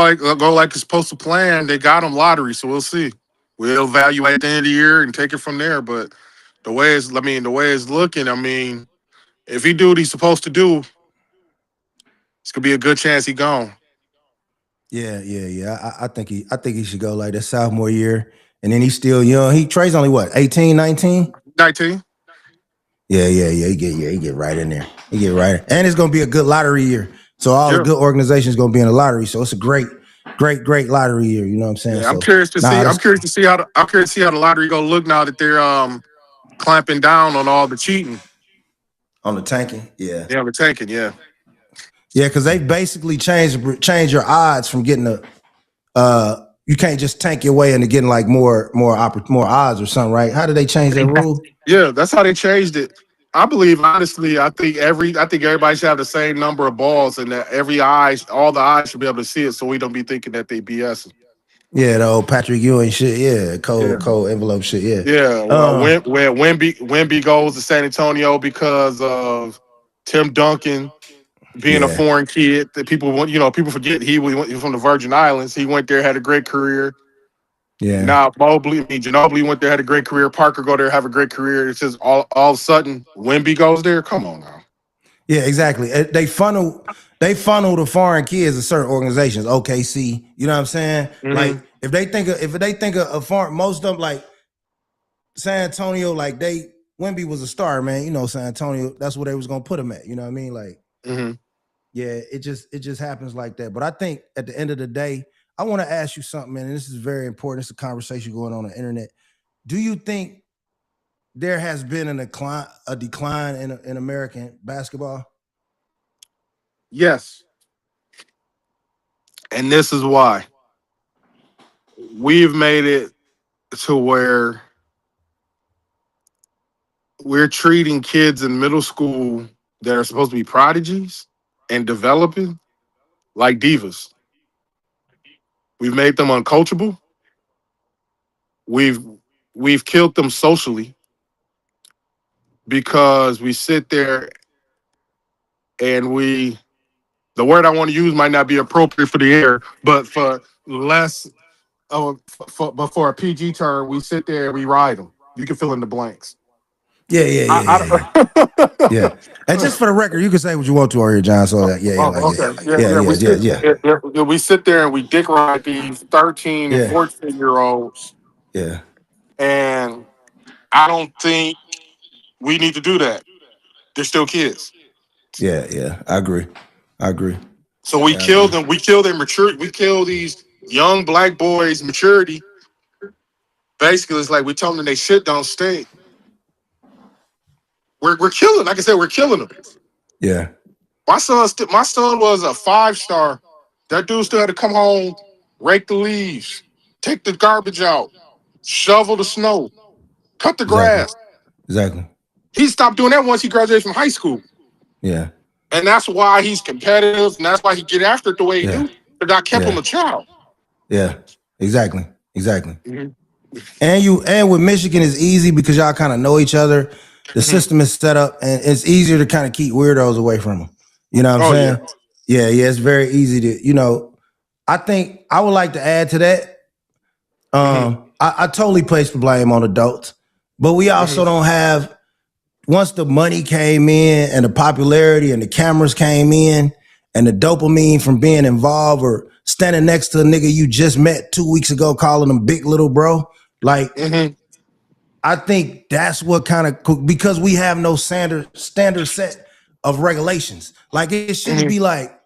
like it's supposed to plan, they got him lottery, so we'll see. We'll evaluate at the end of the year and take it from there. But the way it's looking, if he do what he's supposed to do, it's gonna be a good chance he gone. Yeah, yeah, yeah. I think he should go like that sophomore year. And then he's still young. Trey's only what, 18, 19? 19. Yeah, yeah, yeah. He get right in there. He get right. And it's gonna be a good lottery year. So all the Yeah. good organizations gonna be in the lottery. So it's a great lottery year. You know what I'm saying? Yeah, I'm So curious to nah, see. I'm that's curious to see how the lottery gonna look now that they're clamping down on all the cheating. on the tanking. Yeah. Yeah, we're taking. Yeah, Yeah, because they basically changed your odds from getting you can't just tank your way into getting like more odds or something, right? How did they change that rule? yeah. That's how they changed it. I believe honestly. I think everybody should have the same number of balls, and that all the eyes should be able to see it, so we don't be thinking that they BS. Yeah, the old Patrick Ewing shit. Yeah, Yeah. cold envelope shit. Yeah. Yeah, when Wemby goes to San Antonio because of Tim Duncan being a Yeah. foreign kid, that people want, people forget he was from the Virgin Islands. He went there, had a great career. Yeah. Now Ginobili went there, had a great career. Parker go there, have a great career. It's just all of a sudden Wemby goes there. Come on now. Yeah, exactly. They funnel the foreign kids to certain organizations, OKC. You know what I'm saying? Like Mm-hmm. if they think of a foreign, most of them like San Antonio, like Wemby was a star, man. You know, San Antonio, that's where they was gonna put him at. You know what I mean? Like, Mm-hmm. yeah, it just happens like that. But I think at the end of the day, I want to ask you something, man. And this is very important. It's a conversation going on the internet. Do you think there has been a decline in American basketball? Yes, and this is why we've made it to where we're treating kids in middle school that are supposed to be prodigies and developing like divas. We've made them uncoachable. We've we've killed them socially because we sit there and the word I want to use might not be appropriate for the air, but for less but for a PG term, we sit there and we ride them. You can fill in the blanks. Yeah, yeah, yeah, yeah, yeah. Yeah. And just for the record, you can say what you want to over here, John. So like Oh, okay. Yeah, yeah, yeah. yeah, yeah, yeah, We sit there and we dick ride these 13 and yeah, 14-year-olds, yeah, and I don't think we need to do that. They're still kids. yeah, yeah. I agree. I agree. So we Yeah, I kill agree. them. We kill their maturity. We kill these young black boys' maturity. Basically, it's like we tell them they shit don't stink. We're killing. Like I said, we're killing them. Yeah, My son was a 5-star. That dude still had to come home, rake the leaves, take the garbage out, shovel the snow, cut the exactly. grass. Exactly. He stopped doing that once he graduated from high school. Yeah, And that's why he's competitive, and that's why he get after it the way he yeah, do. Because I kept him yeah, a child. yeah. Exactly. Exactly. Mm-hmm. And with Michigan is easy because y'all kind of know each other. The Mm-hmm. system is set up and it's easier to kind of keep weirdos away from them. You know what I'm Oh yeah. saying? Yeah, yeah. It's very easy to, I think I would like to add to that. Mm-hmm. I totally place the blame on adults, but we Mm-hmm. also don't have, once the money came in and the popularity and the cameras came in and the dopamine from being involved or standing next to a nigga you just met 2 weeks ago, calling him big little bro, like Mm-hmm. I think that's what kind of, because we have no standard set of regulations. Like it shouldn't Mm-hmm. be like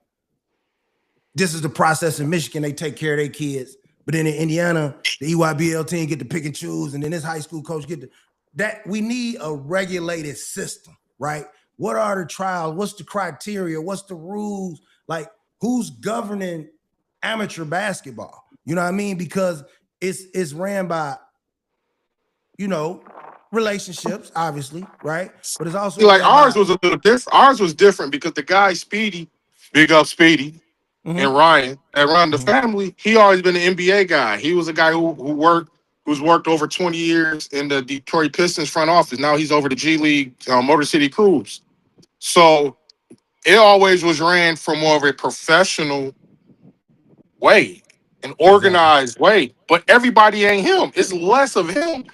this is the process in Michigan. They take care of their kids, but then in Indiana, the EYBL team get to pick and choose, and then this high school coach get to that. We need a regulated system, right? What are the trials? What's the criteria? What's the rules? Like who's governing amateur basketball? You know what I mean? Because it's ran by, you know, relationships, obviously, right? But it's also Like ran ours by. was a little different. Ours was different because the guy Speedy, big up Speedy, Mm-hmm, and Ryan that run the mm-hmm, family, he always been an NBA guy. He was a guy who's worked over 20 years in the Detroit Pistons front office. Now he's over the G League Motor City Cruise. So it always was ran from more of a professional way, an exactly. organized way. But everybody ain't him. It's less of him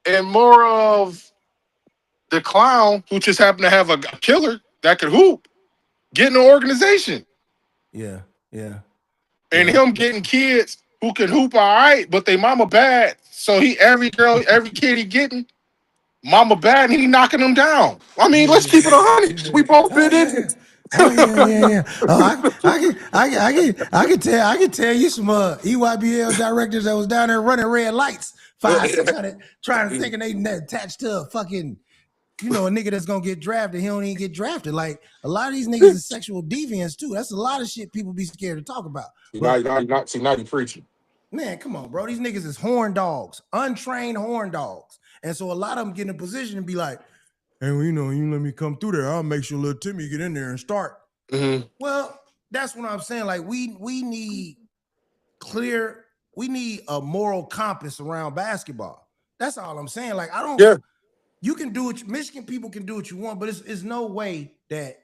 and more of the clown who just happened to have a killer that could hoop, getting an organization. Yeah, yeah, And yeah, him getting kids who can hoop all right, but they mama bad. So every kid he getting, mama bad, and he knocking them down. I mean, let's keep it 100. We both Oh been yeah, in yeah. it. Oh yeah, yeah, yeah. Oh, I can tell you some EYBL directors that was down there running red lights, 500, 600, trying to thinking they attached to a fucking, a nigga that's gonna get drafted. He don't even get drafted. Like a lot of these niggas is sexual deviants too. That's a lot of shit people be scared to talk about. But Now you preaching. man, come on, bro. These niggas is horn dogs, untrained horn dogs. And so a lot of them get in a position and be like, hey, well, you let me come through there. I'll make sure little Timmy get in there and start. Mm-hmm. Well, that's what I'm saying. Like we need clear we need a moral compass around basketball. That's all I'm saying. Like I don't. Yeah. You can do it. Michigan people can do what you want, but it's no way that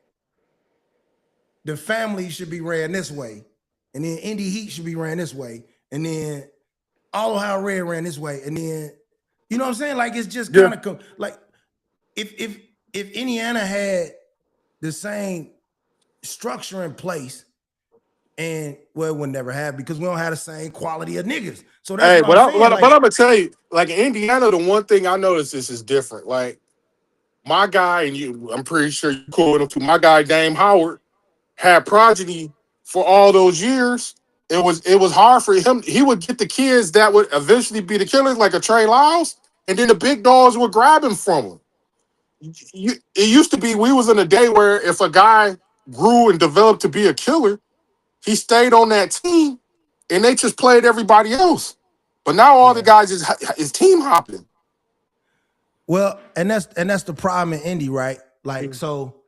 the family should be ran this way, and then Indy Heat should be ran this way, and then all Ohio Red ran this way, and then you know what I'm saying? Like it's just Yeah. kind of like if Indiana had the same structure in place, and well, it would never have because we don't have the same quality of niggas. So that's Hey, what I'm saying. but Like, I'm gonna tell you, like in Indiana, the one thing I noticed this is different. Like my guy, and you, I'm pretty sure you cool with him too. My guy, Dame Howard, had progeny for all those years. It was hard for him. He would get the kids that would eventually be the killers, like a Trey Lyles, and then the big dogs would grab him from him. It used to be we was in a day where if a guy grew and developed to be a killer, he stayed on that team, and they just played everybody else. But now all the yeah. guys is team hopping. Well, and that's the problem in Indy, right? Like so,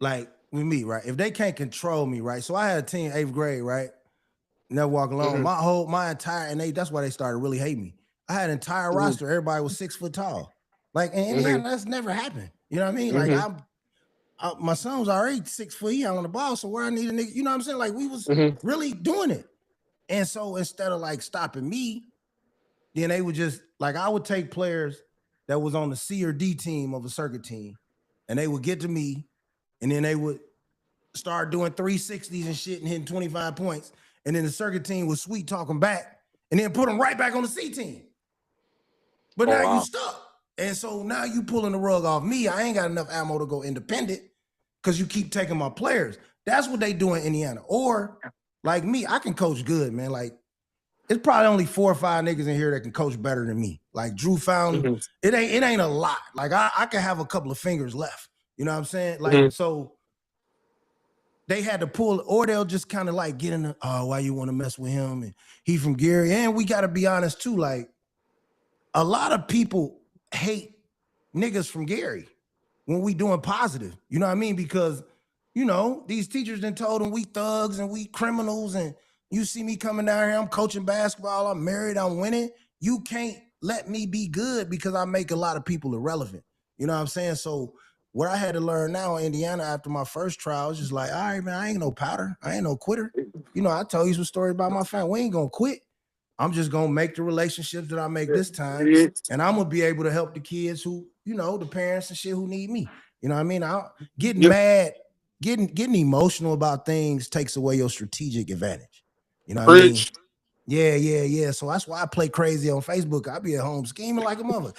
like with me, right? If they can't control me, right? So I had a team 8th grade, right? Never walk alone. Mm-hmm. My entire and that's why they started really hating me. I had an entire roster. Everybody was 6 foot tall. Like in Mm-hmm. Indiana, that's never happened. You know what I mean? Like Mm-hmm. my son was already 6 foot. He out on the ball, so where I need a nigga, you know what I'm saying? Like we was Mm-hmm. really doing it. And so instead of like stopping me, then they would just like I would take players that was on the C or D team of a circuit team, and they would get to me, and then they would start doing 360s and shit and hitting 25 points. And then the circuit team was sweet talking back and then put them right back on the C team. But Oh now you wow. stuck. And so now you pulling the rug off me. I ain't got enough ammo to go independent because you keep taking my players. That's what they do in Indiana. Or like me, I can coach good, man. Like it's probably only 4 or 5 niggas in here that can coach better than me. Like Drew Fountain, Mm-hmm. it ain't a lot. Like I can have a couple of fingers left. You know what I'm saying? Like, Mm-hmm. so they had to pull, or they'll just kind of like get in the, oh, why you want to mess with him? And he from Gary. And we got to be honest too, like a lot of people hate niggas from Gary when we doing positive. You know what I mean? Because, you know, these teachers then told them we thugs and we criminals. And you see me coming down here, I'm coaching basketball, I'm married, I'm winning. You can't let me be good because I make a lot of people irrelevant. You know what I'm saying? So what I had to learn now in Indiana after my first trial is just like, all right, man, I ain't no powder. I ain't no quitter. You know, I tell you some stories about my family. We ain't gonna quit. I'm just gonna make the relationships that I make this time, and I'm gonna be able to help the kids who, you know, the parents and shit who need me. You know what I mean? Getting Yep. mad, getting emotional about things takes away your strategic advantage. You know what I mean? Preach. Yeah. So that's why I play crazy on Facebook. I be at home scheming like a mother.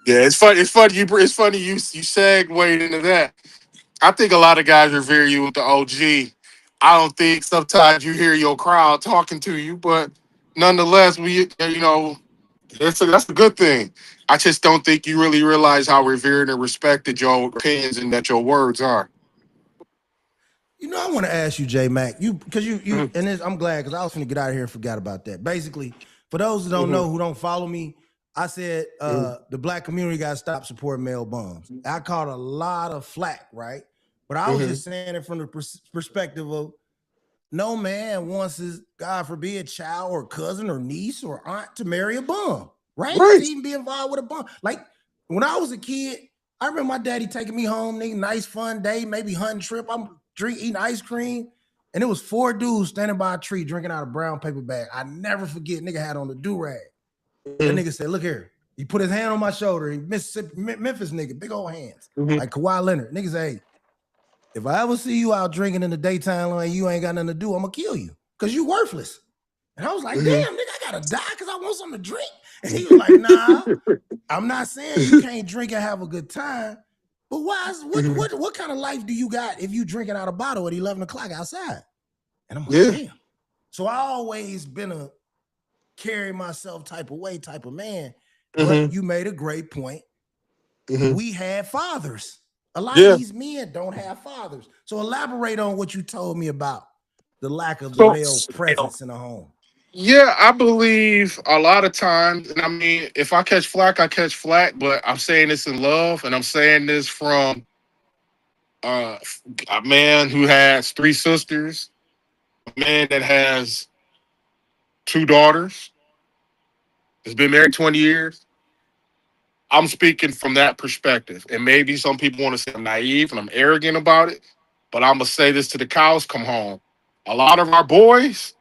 Yeah, it's funny. It's funny you segued into that. I think a lot of guys revere you with the OG. I don't think sometimes you hear your crowd talking to you, but nonetheless, that's a good thing. I just don't think you really realize how revered and respected your opinions and that your words are. You know, I want to ask you, J Mac, you because you Mm-hmm. and this, I'm glad because I was going to get out of here and forgot about that. Basically, for those who don't Mm-hmm. know, who don't follow me, I said the black community got to stop supporting male bums. I caught a lot of flack, right? But I was Mm-hmm. just saying it from the perspective of no man wants his, God forbid, child or cousin or niece or aunt to marry a bum, right? To Right. even be involved with a bum. Like when I was a kid, I remember my daddy taking me home, nigga, nice fun day, maybe hunting trip. I'm eating ice cream, and it was 4 dudes standing by a tree drinking out a brown paper bag. I never forget, nigga had on the do-rag. That nigga said, look here. He put his hand on my shoulder. He Mississippi, Memphis nigga, big old hands, Mm-hmm. like Kawhi Leonard. Nigga say, hey, if I ever see you out drinking in the daytime and you ain't got nothing to do, I'm gonna kill you because you worthless. And I was like, Mm-hmm. damn, nigga, I gotta die because I want something to drink. And he was like, nah, I'm not saying you can't drink and have a good time, but Mm-hmm. what kind of life do you got if you drinking out a bottle at 11 o'clock outside? And I'm like, Yeah. damn. So I always been a carry myself type of way type of man. But Mm-hmm. you made a great point. Mm-hmm. We had fathers. A lot of Yeah. these men don't have fathers. So elaborate on what you told me about the lack of the So male presence in the home. yeah, I believe a lot of times, and I mean, if I catch flack, I catch flack, but I'm saying this in love, and I'm saying this from uh, a man who has 3 sisters, a man that has 2 daughters, has been married 20 years. I'm speaking from that perspective. And maybe some people want to say I'm naive and I'm arrogant about it, but I'm going to say this to the cows come home. A lot of our boys,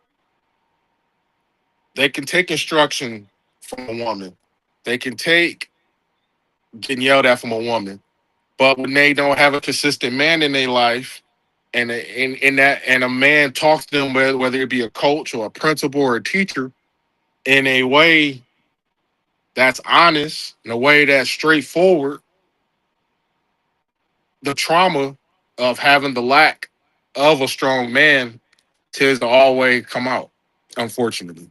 they can take instruction from a woman. They can take getting yelled at from a woman. But when they don't have a consistent man in their life, and a man talks to them, whether it be a coach or a principal or a teacher, in a way that's honest, in a way that's straightforward, the trauma of having the lack of a strong man tends to always come out, unfortunately.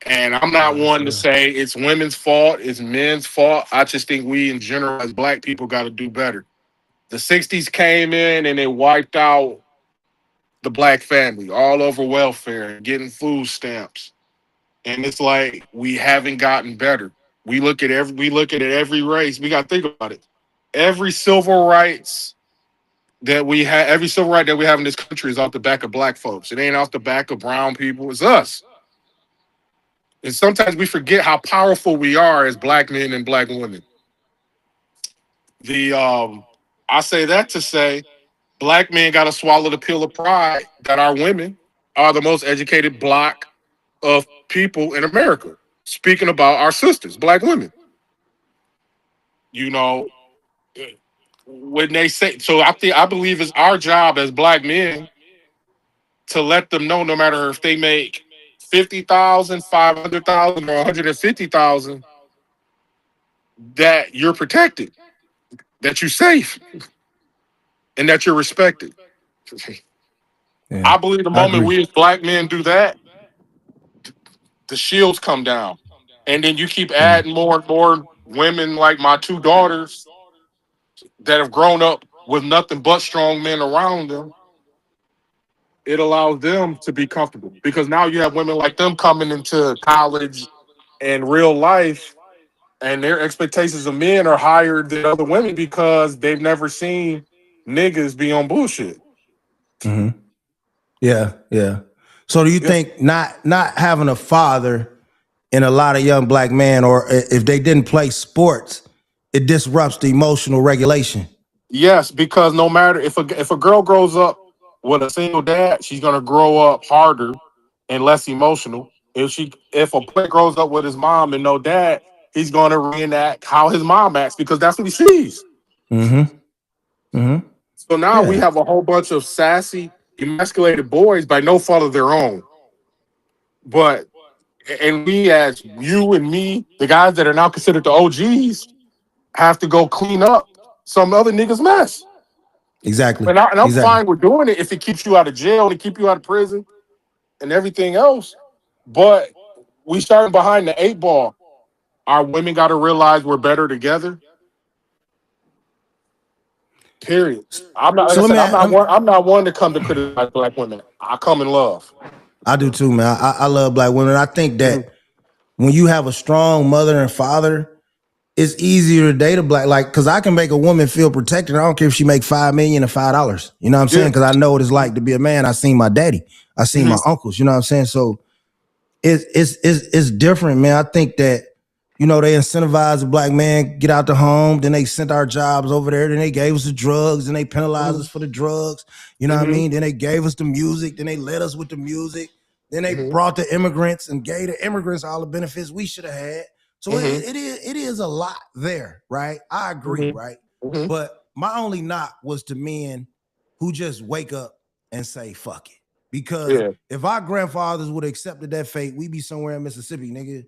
And I'm No, not that's one to real. say it's women's fault, it's men's fault. I just think we in general as black people got to do better. The 60s came in and they wiped out the black family all over welfare, getting food stamps. And it's like we haven't gotten better. We look at it every race. We got to think about it. Every civil rights every civil right that we have in this country is off the back of black folks. It ain't off the back of brown people. It's us. And sometimes we forget how powerful we are as black men and black women. The I say that to say black men got to swallow the pill of pride that our women are the most educated block of people in America. Speaking about our sisters, black women, you know, when they say so, I believe it's our job as black men to let them know, no matter if they make 50,000, 500,000, or 150,000, that you're protected, that you're safe, and that you're respected. Yeah, I believe the I moment agree. we as black men do that, the shields come down. And then you keep Mm. adding more and more women like my 2 daughters that have grown up with nothing but strong men around them. It allows them to be comfortable because now you have women like them coming into college and real life, and their expectations of men are higher than other women because they've never seen niggas be on bullshit. Hmm. Yeah, yeah. So do you Yeah. think not having a father in a lot of young black men, or if they didn't play sports, it disrupts the emotional regulation? Yes, because no matter if a girl grows up with a single dad, she's gonna grow up harder and less emotional. If a boy grows up with his mom and no dad, he's gonna reenact how his mom acts because that's what he sees. Mm-hmm. Mm-hmm. So now we Yeah. have a whole bunch of sassy, emasculated boys by no fault of their own. But and we as you and me, the guys that are now considered the OGs, have to go clean up some other niggas' mess. Exactly. And I'm Exactly. fine with doing it if it keeps you out of jail and keep you out of prison and everything else. But we starting behind the 8 ball. Our women got to realize we're better together. Period. I'm not like So I let me, said. let me I'm not one to come to criticize black women. I come in love. I do too, man. I love black women. I think Mhm. that when you have a strong mother and father, it's easier to date a black, like, because I can make a woman feel protected. I don't care if she make 5 million or $5. You know what I'm saying? Yeah. Because I know what it's like to be a man. I seen my daddy. I seen Hmm. my uncles. You know what I'm saying? So it's different, man. I think that they incentivized the black man get out the home, then they sent our jobs over there, then they gave us the drugs, then they penalized Hmm. us for the drugs. You know what I Hmm. mean? Then they gave us the music, then they led us with the music, then they Hmm. brought the immigrants and gave the immigrants all the benefits we should have had. So Hmm. it is a lot there, right? I agree, Hmm. right? Hmm. But my only knock was to men who just wake up and say fuck it. Because Yeah. if our grandfathers would have accepted that fate, we'd be somewhere in Mississippi, nigga,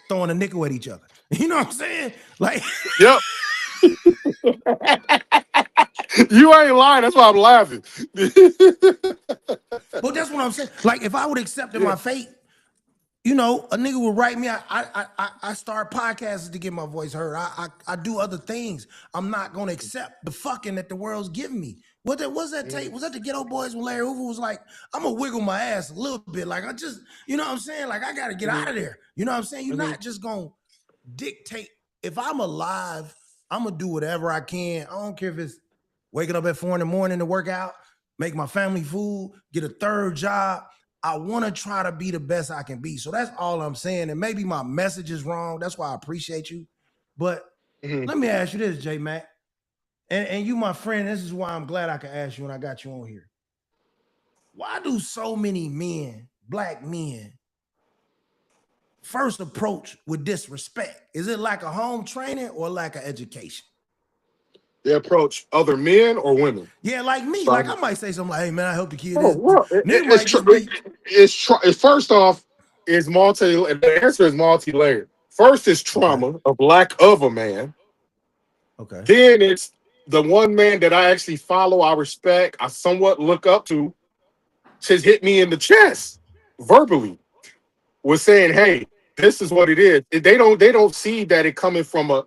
throwing a nickel at each other. You know what I'm saying? Like, Yep. You ain't lying. That's why I'm laughing. but that's what I'm saying. Like, if I would have accepted Yeah. my fate, a nigga would write me. I start podcasts to get my voice heard. I do other things. I'm not gonna accept the fucking that the world's giving me. What's that tape? Was that the Ghetto Boys when Larry Hoover was like, I'm gonna wiggle my ass a little bit. Like, I just, you know what I'm saying? Like, I gotta get Hmm. out of there. You know what I'm saying? You're Hmm. not just gonna dictate. If I'm alive, I'm gonna do whatever I can. I don't care if it's waking up at 4 in the morning to work out, make my family food, get a third job. I want to try to be the best I can be. So that's all I'm saying. And maybe my message is wrong. That's why I appreciate you. But let me ask you this, J Mac. And you, my friend, this is why I'm glad I can ask you when I got you on here. Why do so many men, black men, first approach with disrespect? Is it like a home training or like an education? They approach other men or women. Yeah, like me. Like I might say something like, "Hey man, I help the kid." Oh, well, it's first off, it's multi. The answer is multi-layered. First is trauma of lack of a man. Okay. Then it's the one man that I actually follow, I respect, I somewhat look up to, just hit me in the chest verbally, was saying, "Hey, this is what it is." They don't see that it coming from a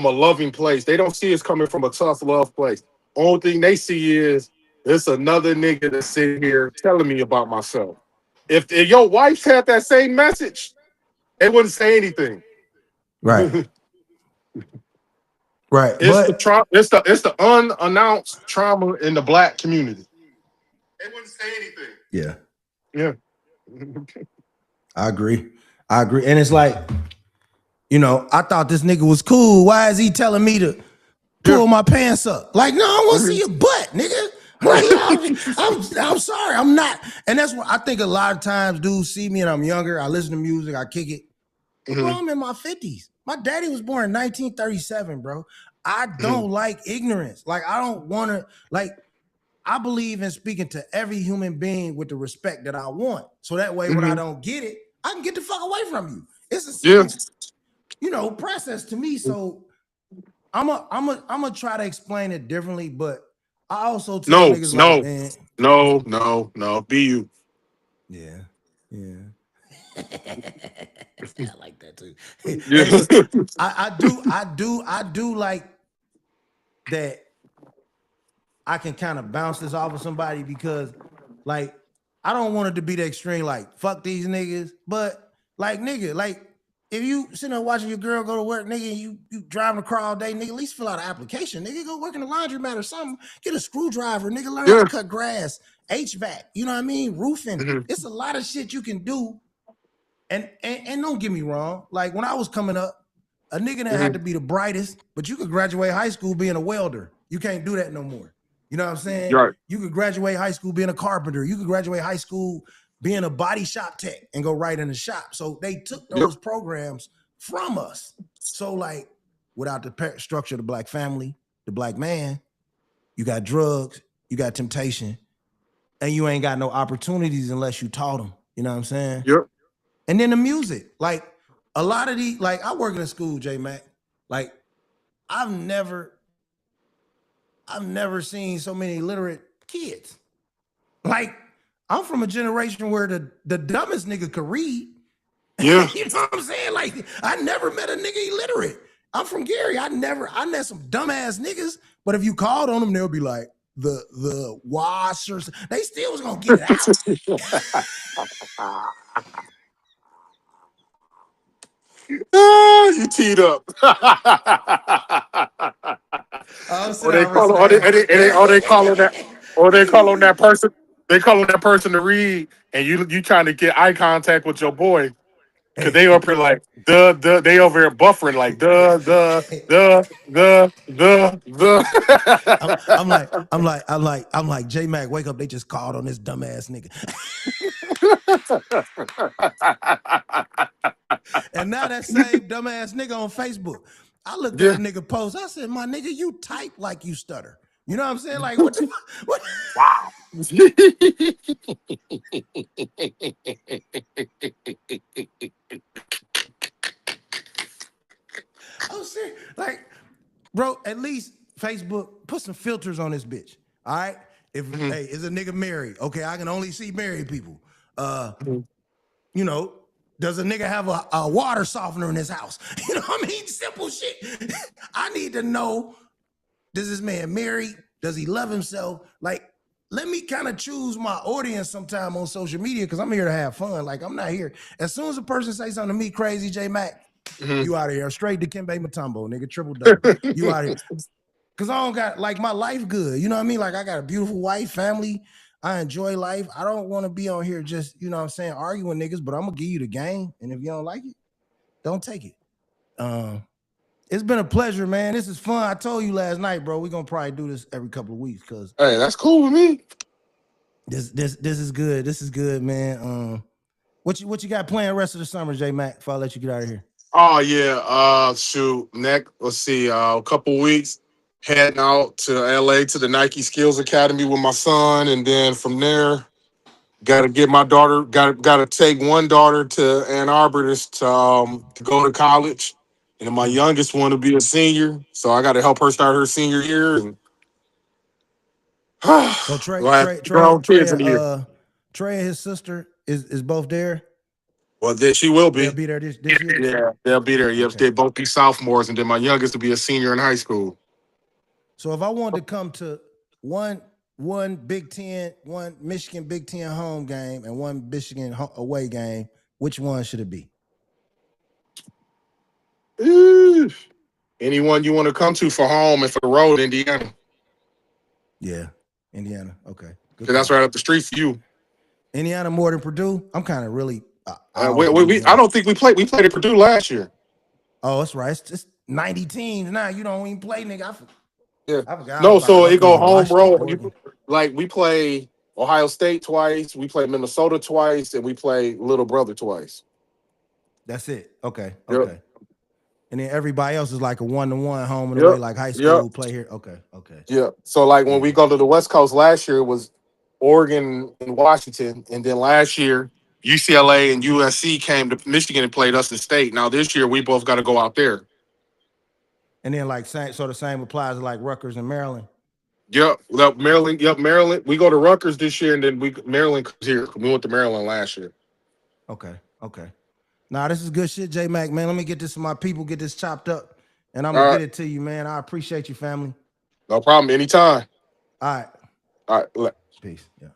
loving place. They don't see it's coming from a tough love place. Only thing they see is it's another nigga that's sitting here telling me about myself. If your wife had that same message, they wouldn't say anything. Right. Right. It's the unannounced trauma in the black community. They wouldn't say anything. Yeah. Yeah. I agree. And it's like, I thought this nigga was cool. Why is he telling me to pull my pants up? Like, no, I want to see your butt, nigga. Like, I'm sorry, I'm not. And that's what I think a lot of times dudes see me and I'm younger. I listen to music, I kick it. Bro, I'm in my 50s. My daddy was born in 1937, bro. I don't like ignorance. Like, I don't want to, like, I believe in speaking to every human being with the respect that I want. So that way, when I don't get it, I can get the fuck away from you. It's a simple, process to me. So I'm a try to explain it differently, but I also tell niggas like, man, no, be you. Yeah. I like that too. I do like that I can kind of bounce this off of somebody because, like, I don't want it to be the extreme, like, fuck these niggas. But, like, nigga, like, if you sitting there watching your girl go to work, nigga, and you driving a car all day, nigga, at least fill out an application. Nigga, go work in the laundromat or something. Get a screwdriver, nigga, learn how to cut grass, HVAC, you know what I mean? Roofing. It's a lot of shit you can do. And don't get me wrong, like, when I was coming up, a nigga that had to be the brightest, but you could graduate high school being a welder. You can't do that no more. You know what I'm saying? Right. You could graduate high school being a carpenter. You could graduate high school being a body shop tech and go right in the shop. So they took those programs from us. So, like, without the structure of the black family, the black man, you got drugs, you got temptation, and you ain't got no opportunities unless you taught them. You know what I'm saying? Yep. And then the music, like, a lot of these, like, I work in a school, J Mac. Like, I've never seen so many illiterate kids. Like, I'm from a generation where the dumbest nigga could read. Yeah. You know what I'm saying? Like, I never met a nigga illiterate. I'm from Gary. I met some dumbass niggas, but if you called on them, they'll be like, the washers. They still was gonna get it out. You teed up. Or they call on that person. They call on that person to read, and you trying to get eye contact with your boy because they up here like they over here buffering like I'm like J Mac, wake up! They just called on this dumbass nigga. And now that same dumbass nigga on Facebook, I looked at the nigga post. I said, "My nigga, you type like you stutter." You know what I'm saying? Like, what the what? Wow. I'm serious. Like, bro, at least Facebook put some filters on this bitch. All right. If hey, is a nigga married? Okay, I can only see married people. Does a nigga have a water softener in his house? You know what I mean? Simple shit. I need to know, does this man married? Does he love himself? Like, let me kind of choose my audience sometime on social media because I'm here to have fun. Like, I'm not here. As soon as a person say something to me crazy, J Mac, you out of here. Straight to Kembe Mutombo, nigga, triple double. You out of here. Because I don't got, like, my life good. You know what I mean? Like, I got a beautiful wife, family. I enjoy life. I don't want to be on here just, you know what I'm saying, arguing niggas, but I'm gonna give you the game. And if you don't like it, don't take it. It's been a pleasure, man. This is fun. I told you last night, bro. We're gonna probably do this every couple of weeks because Hey, that's cool with me. this is good. This is good, man. What you got playing the rest of the summer, J Mac, before I let you get out of here? Oh yeah. Shoot. Let's see. A couple weeks heading out to LA to the Nike Skills Academy with my son, and then from there, gotta get my daughter. Gotta take one daughter to Ann Arbor to go to college, and then my youngest one to be a senior. So I got to help her start her senior year. And So we'll have grown kids in the year. Trey and his sister is both there. Well, then she will They'll be. be there this year. Yeah, they'll be there. Yep, Okay. they both be sophomores, and then my youngest will be a senior in high school. So if I wanted to come to one Big Ten, one Michigan Big Ten home game and one Michigan away game, which one should it be? Anyone you want to come to for home and for the road, Indiana. Yeah, Indiana. Okay, Because that's right up the street for you. Indiana more than Purdue. I'm kind of really. I don't think we played. We played at Purdue last year. Oh, that's right. It's 90 teams now. You don't even play, nigga. Yeah. I forgot. No, so it go home road. Like we play Ohio State twice, we play Minnesota twice, and we play Little Brother twice. That's it. Okay. Yep. And then everybody else is like a 1-to-1 home and away, like high school play here. Okay. Yeah. So like when we go to the West Coast last year, it was Oregon and Washington, and then last year UCLA and USC came to Michigan and played us in state. Now this year we both got to go out there. And then like the same applies to like Rutgers and Maryland. Yep, Maryland. Yep, Maryland. We go to Rutgers this year, and then Maryland comes here. We went to Maryland last year. Okay. Nah, this is good shit, J Mac, man. Let me get this to my people, get this chopped up, and I'm gonna get it to you, man. I appreciate you, family. No problem. Anytime. All right. All right. Peace. Yeah.